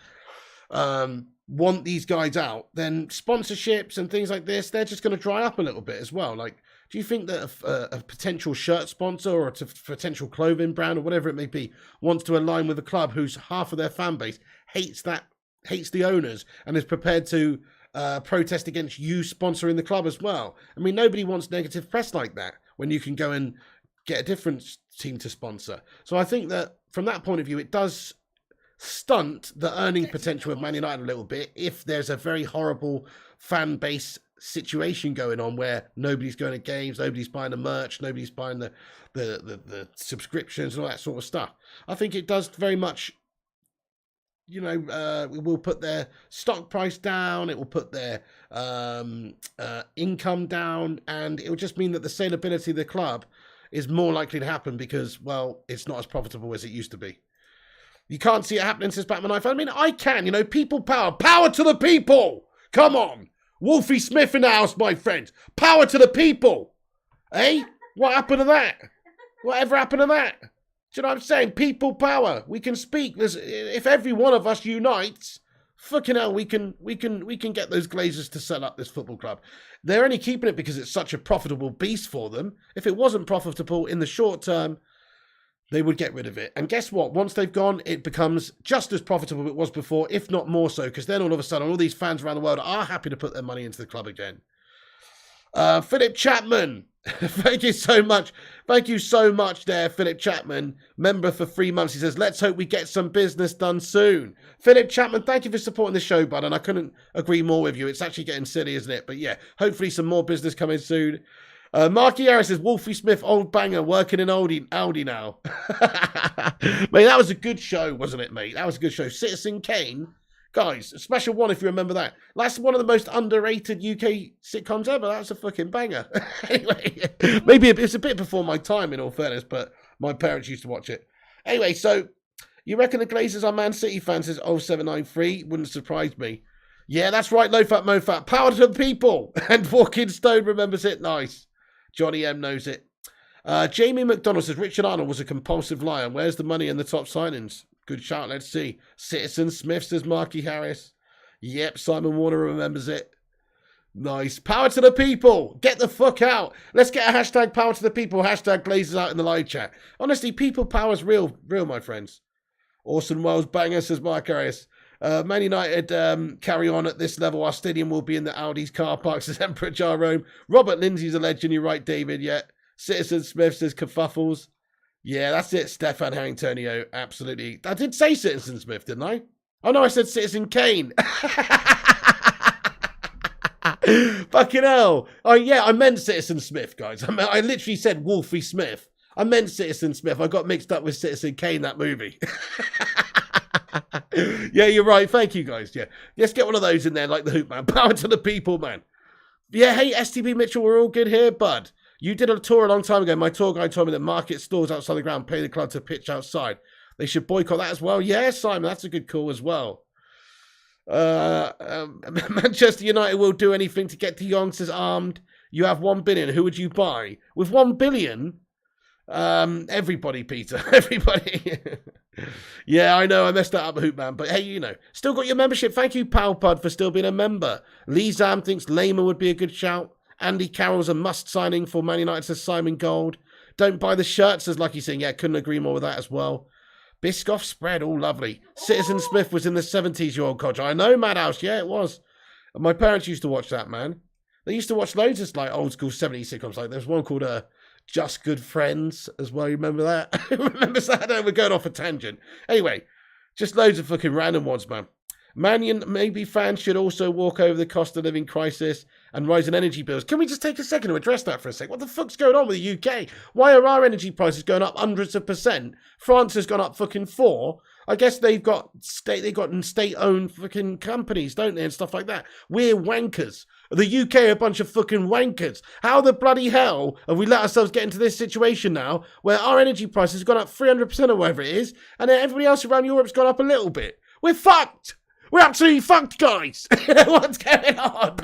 want these guys out, then sponsorships and things like this, they're just going to dry up a little bit as well. Like, do you think that a potential shirt sponsor or a potential clothing brand or whatever it may be wants to align with a club whose half of their fan base hates the owners and is prepared to protest against you sponsoring the club as well? I mean, nobody wants negative press like that when you can go and get a different team to sponsor. So I think that from that point of view, it does stunt the earning potential of Man United a little bit if there's a very horrible fan base situation going on where nobody's going to games, nobody's buying the merch, nobody's buying the subscriptions and all that sort of stuff. I think it does very much, you know, it will put their stock price down, it will put their income down, and it will just mean that the saleability of the club is more likely to happen because, well, it's not as profitable as it used to be. You can't see it happening, says Batman Knife. I mean, I can, you know, people power. Power to the people! Come on! Wolfie Smith in the house, my friends. Power to the people! Eh? What happened to that? Whatever happened to that? Do you know what I'm saying? People power. We can speak. If every one of us unites, fucking hell, we can get those Glazers to sell up this football club. They're only keeping it because it's such a profitable beast for them. If it wasn't profitable in the short term, they would get rid of it. And guess what? Once they've gone, it becomes just as profitable as it was before, if not more so, because then all of a sudden, all these fans around the world are happy to put their money into the club again. Philip Chapman, thank you so much. Thank you so much there, Philip Chapman. Member for 3 months. He says, let's hope we get some business done soon. Philip Chapman, thank you for supporting the show, bud. And I couldn't agree more with you. It's actually getting silly, isn't it? But yeah, hopefully some more business coming soon. Marky Harris says, Wolfie Smith, old banger, working in Aldi now. Mate, that was a good show, wasn't it, mate? That was a good show. Citizen Kane. Guys, a special one if you remember that. That's one of the most underrated UK sitcoms ever. That's a fucking banger. Anyway, maybe it's a bit before my time, in all fairness, but my parents used to watch it. Anyway, so you reckon the Glazers are Man City fans? Says 0793. Wouldn't surprise me. Yeah, that's right, low fat, mo fat. Power to the people. And Walking Stone remembers it. Nice. Johnny M knows it. Jamie McDonald says, Richard Arnold was a compulsive liar. Where's the money in the top signings? Good shout, let's see. Citizen Smith says Marky Harris. Yep, Simon Warner remembers it. Nice. Power to the people. Get the fuck out. Let's get a hashtag power to the people. Hashtag Glazers out in the live chat. Honestly, people power's real, my friends. Orson Welles banger, says Mark Harris. Man United carry on at this level. Our stadium will be in the Audi's car park, says Emperor Jarome. Robert Lindsay's a legend. You're right, David. Yeah. Citizen Smith says kerfuffles. Yeah, that's it. Stefan Harringtonio. Absolutely. I did say Citizen Smith, didn't I? Oh, no, I said Citizen Kane. Fucking hell. Oh, yeah, I meant Citizen Smith, guys. I literally said Wolfie Smith. I meant Citizen Smith. I got mixed up with Citizen Kane, that movie. Yeah, you're right. Thank you, guys. Yeah, let's get one of those in there, like the Hoop Man. Power to the people, man. Yeah, hey, STB Mitchell, we're all good here, bud. You did a tour a long time ago. My tour guide told me that market stalls outside the ground pay the club to pitch outside. They should boycott that as well. Yeah, Simon, that's a good call as well. Manchester United will do anything to get De Jong, says Armed. You have 1 billion. Who would you buy? With 1 billion? Everybody, Peter. Everybody. Yeah, I know. I messed that up, Hoopman. But hey, you know. Still got your membership. Thank you, Palpud, for still being a member. Lee Zam thinks Lehman would be a good shout. Andy Carroll's a must signing for Man United, says Simon Gold. Don't buy the shirt, says Lucky Singh. Yeah, couldn't agree more with that as well. Biscoff spread, all lovely. Citizen Smith was in the 70s, your old codger. I know, Madhouse. Yeah, it was. My parents used to watch that, man. They used to watch loads of like old school 70s sitcoms. Like there's one called Just Good Friends as well. You remember that? Who remembers that? No, we're going off a tangent. Anyway, just loads of fucking random ones, man. Manion, maybe fans should also walk over the cost of living crisis and rise in energy bills. Can we just take a second to address that for a sec? What the fuck's going on with the UK? Why are our energy prices going up hundreds of %? France has gone up fucking 4. I guess they've got state-owned fucking companies, don't they, and stuff like that. We're wankers. The UK are a bunch of fucking wankers. How the bloody hell have we let ourselves get into this situation now where our energy prices have gone up 300% or whatever it is, and then everybody else around Europe's gone up a little bit? We're fucked. We're absolutely fucked, guys. What's going on?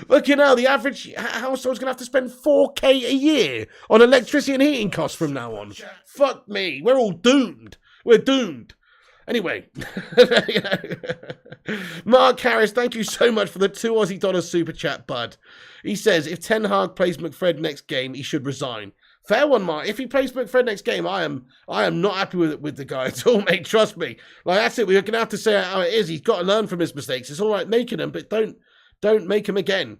Fucking hell, the average household's going to have to spend 4K a year on electricity and heating costs from now on. Fuck me. We're all doomed. We're doomed. Anyway, Mark Harris, thank you so much for the $2 Aussie super chat, bud. He says, if Ten Hag plays McFred next game, he should resign. Fair one, Mark. If he plays McFred next game, I am not happy with the guy at all, mate. Trust me. Like, that's it. We're going to have to say how it is. He's got to learn from his mistakes. It's all right making them, but don't make them again.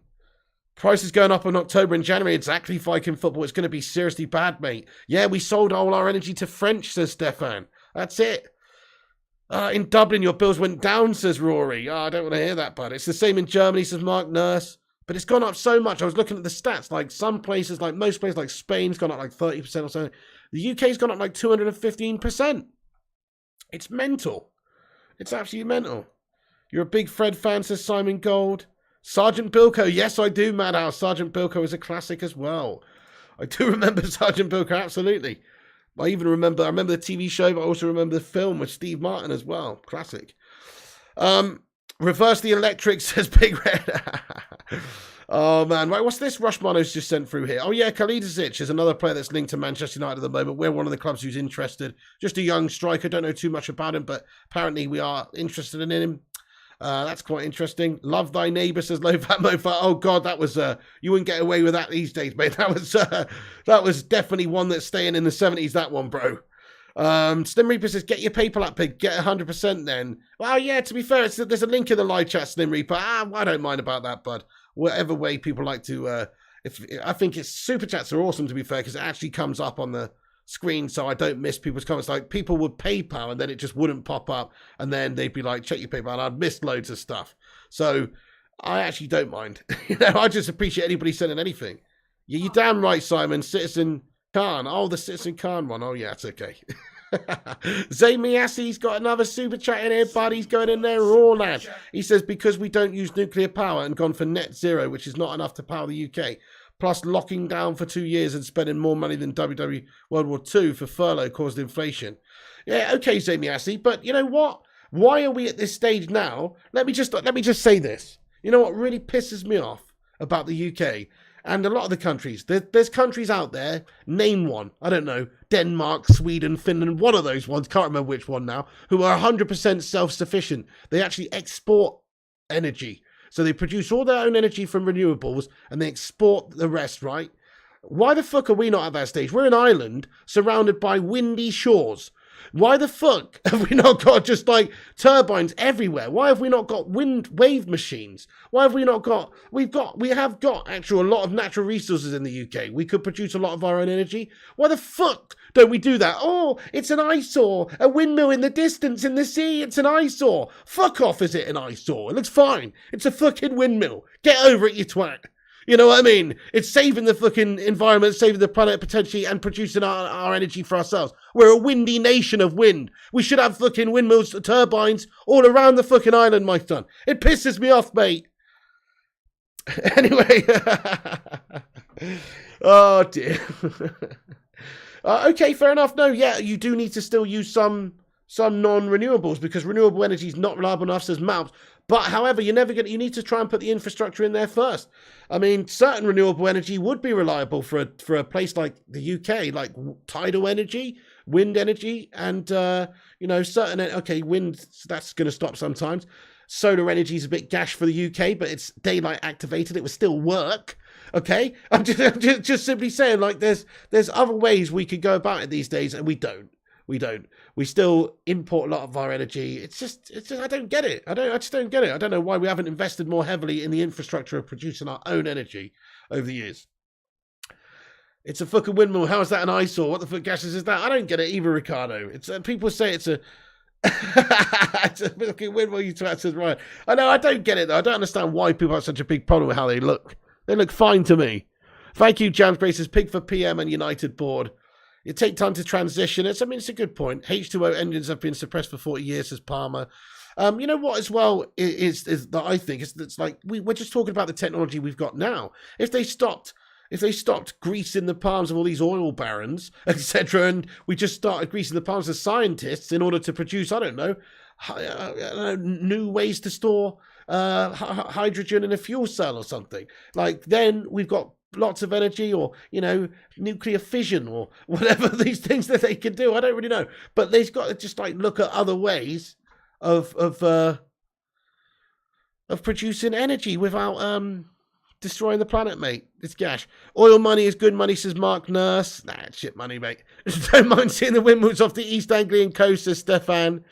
Prices going up in October and January. Exactly, Viking football. It's going to be seriously bad, mate. Yeah, we sold all our energy to French, says Stefan. That's it. In Dublin, your bills went down, says Rory. I don't want to hear that, bud. It's the same in Germany, says Mark Nurse. But it's gone up so much. I was looking at the stats. Like some places, like most places, like Spain's gone up like 30% or something. The UK's gone up like 215%. It's mental. It's absolutely mental. You're a big Fred fan, says Simon Gold. Sergeant Bilko. Yes, I do, Madhouse. Sergeant Bilko is a classic as well. I do remember Sergeant Bilko, absolutely. I remember the TV show, but I also remember the film with Steve Martin as well. Classic. Reverse the electric, says Big Red. Oh, man. Right, what's this Rushmano's just sent through here? Oh, yeah, Kalidasic is another player that's linked to Manchester United at the moment. We're one of the clubs who's interested. Just a young striker. Don't know too much about him, but apparently we are interested in him. That's quite interesting. Love thy neighbour, says Low Fat Mofat. Oh, God, that was... you wouldn't get away with that these days, mate. That was definitely one that's staying in the 70s, that one, bro. Slim Reaper says, get your PayPal up, pig. Get 100% then. Well, yeah, to be fair, there's a link in the live chat, Slim Reaper. I don't mind about that, bud. Whatever way people like to... I think it's super chats are awesome, to be fair, because it actually comes up on the screen, so I don't miss people's comments. Like, people would PayPal, and then it just wouldn't pop up, and then they'd be like, check your PayPal, and I'd miss loads of stuff. So, I actually don't mind. I just appreciate anybody sending anything. Yeah, you're damn right, Simon. Citizen Khan. Oh, the Citizen Khan one. Oh, yeah, it's okay. Zay Miasi's got another super chat in here, bud. He's going in there raw, lad. He says, because we don't use nuclear power and gone for net zero, which is not enough to power the UK, plus locking down for 2 years and spending more money than WW World War II for furlough caused inflation. Yeah, okay, Zay Miasi, but you know what? Why are we at this stage now? Let me just say this. You know what really pisses me off about the UK and a lot of the countries? There's countries out there, name one, I don't know, Denmark, Sweden, Finland, one of those ones, can't remember which one now, who are 100% self-sufficient. They actually export energy. So they produce all their own energy from renewables and they export the rest, right? Why the fuck are we not at that stage? We're an island surrounded by windy shores. Why the fuck have we not got just like turbines everywhere? Why have we not got wave machines? Why have we not got, we have got actually a lot of natural resources in the UK. We could produce a lot of our own energy. Why the fuck don't we do that? Oh, it's an eyesore. A windmill in the distance in the sea. It's an eyesore. Fuck off, is it an eyesore? It looks fine. It's a fucking windmill. Get over it, you twat. You know what I mean? It's saving the fucking environment, saving the planet potentially, and producing our energy for ourselves. We're a windy nation of wind. We should have fucking windmills, turbines all around the fucking island, my son. It pisses me off, mate. Anyway. Oh, dear. Okay, fair enough. No, yeah, you do need to still use some non-renewables because renewable energy is not reliable enough, says Malps. But however, you need to try and put the infrastructure in there first. I mean, certain renewable energy would be reliable for a place like the UK, like tidal energy, wind energy, and certain wind, that's going to stop sometimes. Solar energy is a bit gash for the UK, but it's daylight activated. It will still work. Okay, I'm just simply saying, like, there's other ways we could go about it these days, and we don't. We still import a lot of our energy. It's just I don't get it. I just don't get it. I don't know why we haven't invested more heavily in the infrastructure of producing our own energy over the years. It's a fucking windmill. How is that an eyesore? What the fuck gases is that? I don't get it either, Ricardo. It's people say it's a it's a fucking windmill. You twat, says Ryan. I know. I don't get it though. I don't understand why people have such a big problem with how they look. They look fine to me. Thank you, James Grace's Pig for PM and United Board. It take time to transition. It's a good point. H2O engines have been suppressed for 40 years, says Palmer. You know what, as well, is that I think it's like we're just talking about the technology we've got now. If they stopped greasing the palms of all these oil barons, etc., and we just started greasing the palms of scientists in order to produce, I don't know, new ways to store hydrogen in a fuel cell or something, like then we've got lots of energy, or nuclear fission, or whatever these things that they can do. I don't really know, but they've got to just like look at other ways of producing energy without destroying the planet, mate. It's gash. Oil money is good money, says Mark Nurse. Nah, it's shit money, mate. Don't mind seeing the windmills off the East Anglian coast, says Stefan.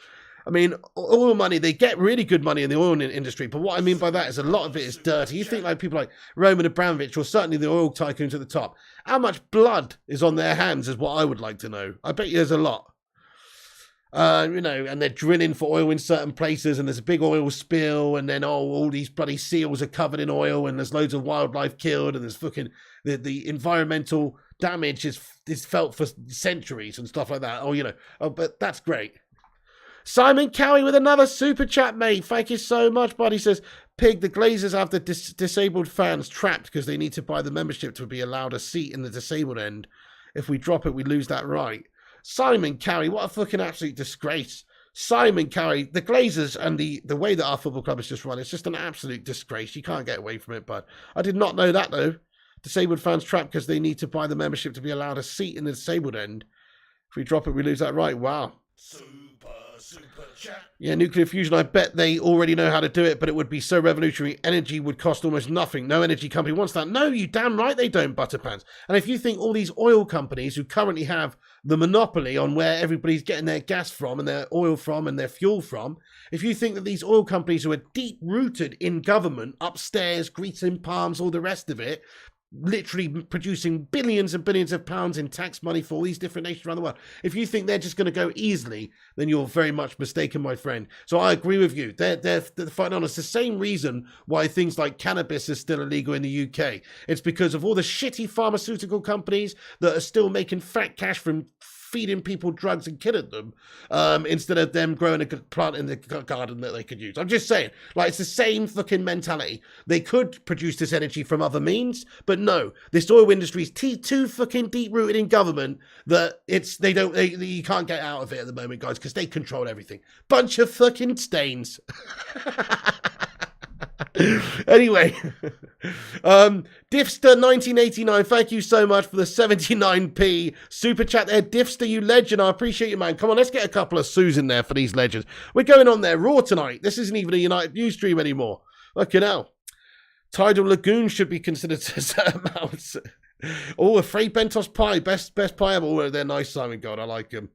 I mean, oil money, they get really good money in the oil industry, but what I mean by that is a lot of it is dirty. You think like people like Roman Abramovich, or certainly the oil tycoons at the top, how much blood is on their hands is what I would like to know. I bet you there's a lot. And they're drilling for oil in certain places, and there's a big oil spill, and then, all these bloody seals are covered in oil, and there's loads of wildlife killed, and there's fucking, the environmental damage is felt for centuries and stuff like that. But that's great. Simon Cowie with another super chat, mate. Thank you so much, buddy. Says, Pig, the Glazers have the disabled fans trapped because they need to buy the membership to be allowed a seat in the disabled end. If we drop it, we lose that right. Simon Cowie, what a fucking absolute disgrace. Simon Cowie, the Glazers and the way that our football club is just run, it's just an absolute disgrace. You can't get away from it, but I did not know that, though. Disabled fans trapped because they need to buy the membership to be allowed a seat in the disabled end. If we drop it, we lose that right. Wow. Super chat. Yeah, nuclear fusion, I bet they already know how to do it, but it would be so revolutionary. Energy would cost almost nothing. No energy company wants that. No, you damn right they don't, Butterpants. And if you think all these oil companies who currently have the monopoly on where everybody's getting their gas from and their oil from and their fuel from, if you think that these oil companies who are deep-rooted in government, upstairs, greasing palms, all the rest of it, literally producing billions and billions of pounds in tax money for all these different nations around the world. If you think they're just going to go easily, then you're very much mistaken, my friend. So I agree with you. They're fighting on. It's the same reason why things like cannabis is still illegal in the UK. It's because of all the shitty pharmaceutical companies that are still making fat cash from feeding people drugs and killing them instead of them growing a good plant in the garden that they could use. I'm just saying, like, it's the same fucking mentality. They could produce this energy from other means, but no, this oil industry is too fucking deep-rooted in government that you can't get out of it at the moment, guys, because they control everything. Bunch of fucking stains. Anyway, Diffster 1989, thank you so much for the 79p super chat there. Diffster, you legend, I appreciate you, man. Come on, let's get a couple of Sues in there for these legends. We're going on there raw tonight. This isn't even a United News stream anymore. Fucking hell. Tidal Lagoon should be considered to certain amounts. Oh, Afraid Bentos pie, best pie ever. Oh, they're nice, Simon God, I like them.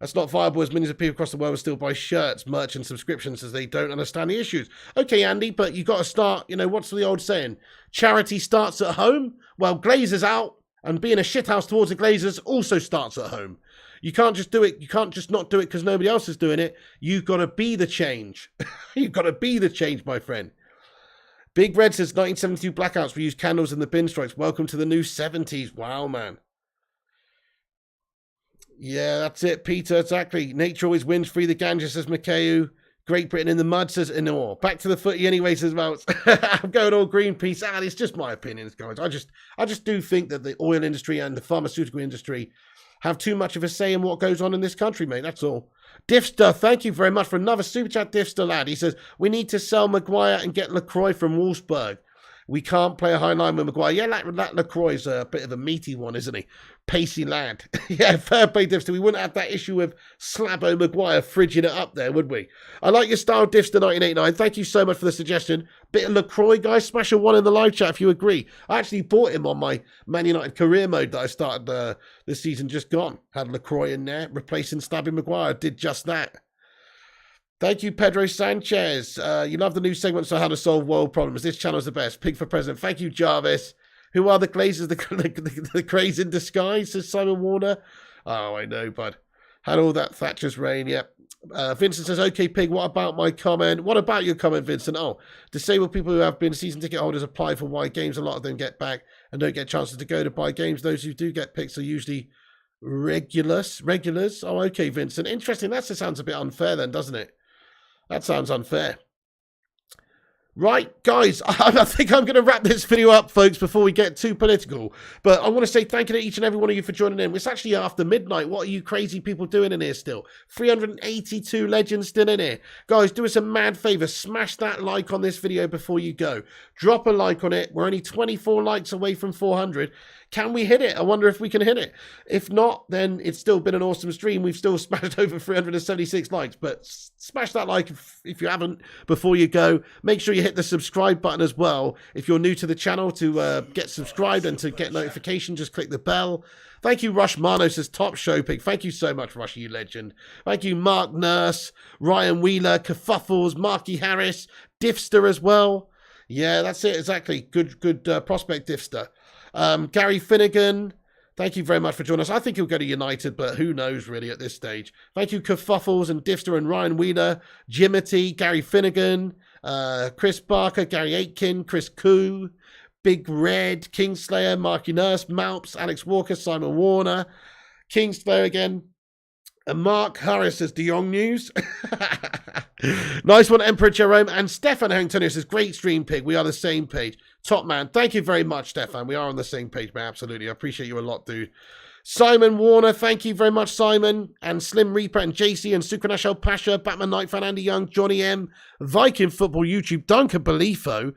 That's not viable as millions of people across the world will still buy shirts, merch and subscriptions as they don't understand the issues. Okay, Andy, but you got to start, what's the old saying? Charity starts at home. Well, Glazers out, and being a shithouse towards the Glazers also starts at home. You can't just do it. You can't just not do it because nobody else is doing it. You've got to be the change. You've got to be the change, my friend. Big Red says 1972 blackouts. We use candles in the bin strikes. Welcome to the new 70s. Wow, man. Yeah, that's it, Peter. Exactly. Nature always wins. Free the ganja, says Mikhail. Great Britain in the mud, says Inor. Back to the footy anyway, says Mouse. I'm going all Greenpeace. It's just my opinions, guys. I just do think that the oil industry and the pharmaceutical industry have too much of a say in what goes on in this country, mate. That's all. Diffster, thank you very much for another super chat, Diffster lad. He says, we need to sell Maguire and get LaCroix from Wolfsburg. We can't play a high line with Maguire. Yeah, that LaCroix's a bit of a meaty one, isn't he? Pacey lad. Yeah, fair play, Diffster. We wouldn't have that issue with Slabo Maguire fridging it up there, would we? I like your style, Diffster1989. Thank you so much for the suggestion. Bit of LaCroix, guys. Smash a 1 in the live chat if you agree. I actually bought him on my Man United career mode that I started this season just gone. Had LaCroix in there, replacing Slabo Maguire. Did just that. Thank you, Pedro Sanchez. You love the new segments on how to solve world problems. This channel's the best. Pig for president. Thank you, Jarvis. Who are the Glazers? The craze in disguise, says Simon Warner. Oh, I know, bud. Had all that Thatcher's reign, yeah. Vincent says, okay, Pig, what about my comment? What about your comment, Vincent? Oh, disabled people who have been season ticket holders apply for wide games. A lot of them get back and don't get chances to go to buy games. Those who do get picks are usually regulars. Oh, okay, Vincent. Interesting. That sounds a bit unfair then, doesn't it? That sounds unfair. Right, guys, I think I'm going to wrap this video up, folks, before we get too political. But I want to say thank you to each and every one of you for joining in. It's actually after midnight. What are you crazy people doing in here still? 382 legends still in here. Guys, do us a mad favor. Smash that like on this video before you go. Drop a like on it. We're only 24 likes away from 400. Can we hit it? I wonder if we can hit it. If not, then it's still been an awesome stream. We've still smashed over 376 likes. But smash that like if you haven't before you go. Make sure you hit the subscribe button as well. If you're new to the channel, to get subscribed and to get notification, just click the bell. Thank you, Rush Mano, says top show pick. Thank you so much, Rush, you legend. Thank you, Mark Nurse, Ryan Wheeler, Kerfuffles, Marky Harris, Diffster as well. Yeah, that's it, exactly. Good prospect, Diffster. Gary Finnegan, thank you very much for joining us. I think he'll go to United, but who knows really at this stage. Thank you, Kerfuffles and Diffster and Ryan Wheeler, Jimity, Gary Finnegan, Chris Barker, Gary Aitken, Chris Koo, Big Red, Kingslayer, Marky Nurse, Malps, Alex Walker, Simon Warner, Kingslayer again, and Mark Harris says Jong news. Nice one, Emperor Jerome. And Stefan Antonio says, great stream, Pig. We are the same page. Top man. Thank you very much, Stefan. We are on the same page, man. Absolutely. I appreciate you a lot, dude. Simon Warner, thank you very much, Simon. And Slim Reaper and JC and Sukranash El Pasha, Batman Night Fan, Andy Young, Johnny M, Viking Football YouTube, Duncan Belifo,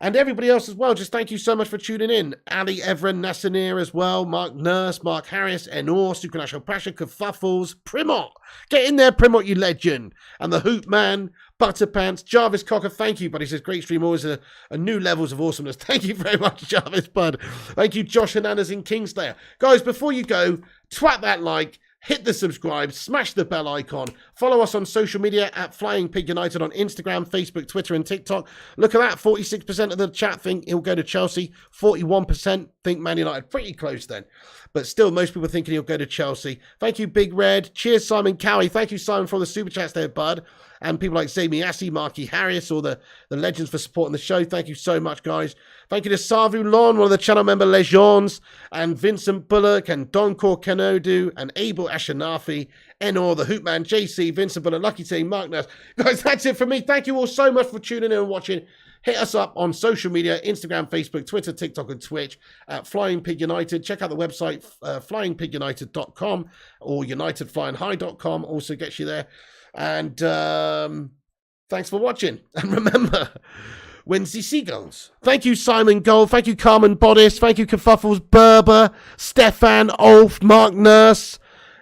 and everybody else as well. Just thank you so much for tuning in. Ali Evren, Nassanir as well, Mark Nurse, Mark Harris, Enor, Sukranash El Pasha, Kerfuffles, Primot. Get in there, Primot, you legend. And the Hoop Man, Butterpants, Jarvis Cocker, thank you, buddy. He says, great stream, always a new levels of awesomeness. Thank you very much, Jarvis, bud. Thank you, Josh Hernandez in Kingslayer. Guys, before you go, twat that like, hit the subscribe, smash the bell icon, follow us on social media at Flying Pig United on Instagram, Facebook, Twitter, and TikTok. Look at that, 46% of the chat think he'll go to Chelsea, 41% think Man United. Pretty close then. But still, most people thinking he'll go to Chelsea. Thank you, Big Red. Cheers, Simon Cowie. Thank you, Simon, for all the super chats there, bud. and people like Sami Assi, Marky Harris, all the legends for supporting the show. Thank you so much, guys. Thank you to Savu Lon, one of the channel member Legends, and Vincent Bullock, and Donkor Kanodu, and Abel Ashanafi, Enor, the Hoopman, JC, Vincent Bullock, Lucky Team, Mark Nurse. Guys, that's it for me. Thank you all so much for tuning in and watching. Hit us up on social media, Instagram, Facebook, Twitter, TikTok, and Twitch at Flying Pig United. Check out the website, flyingpigunited.com or unitedflyinghigh.com. Also gets you there. And thanks for watching. And remember, win the seagulls. Thank you, Simon Gold. Thank you, Carmen Bodice. Thank you, Kerfuffles, Berber, Stefan, Ulf, Mark Nurse.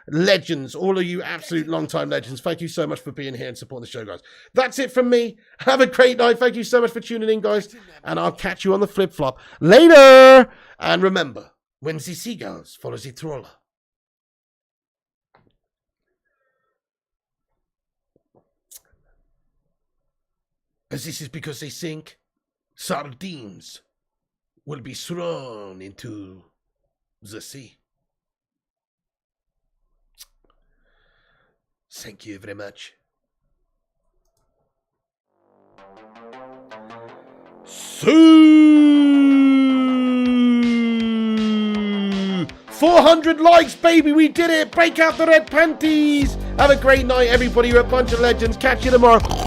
Legends, all of you absolute long-time legends. Thank you so much for being here and supporting the show, guys. That's it from me. Have a great night. Thank you so much for tuning in, guys. And I'll catch you on the flip-flop later. And remember, when the seagulls follow the trawler. As this is because they think sardines will be thrown into the sea. Thank you very much. Sue! 400 likes, baby. We did it. Break out the red panties. Have a great night, everybody. You're a bunch of legends. Catch you tomorrow.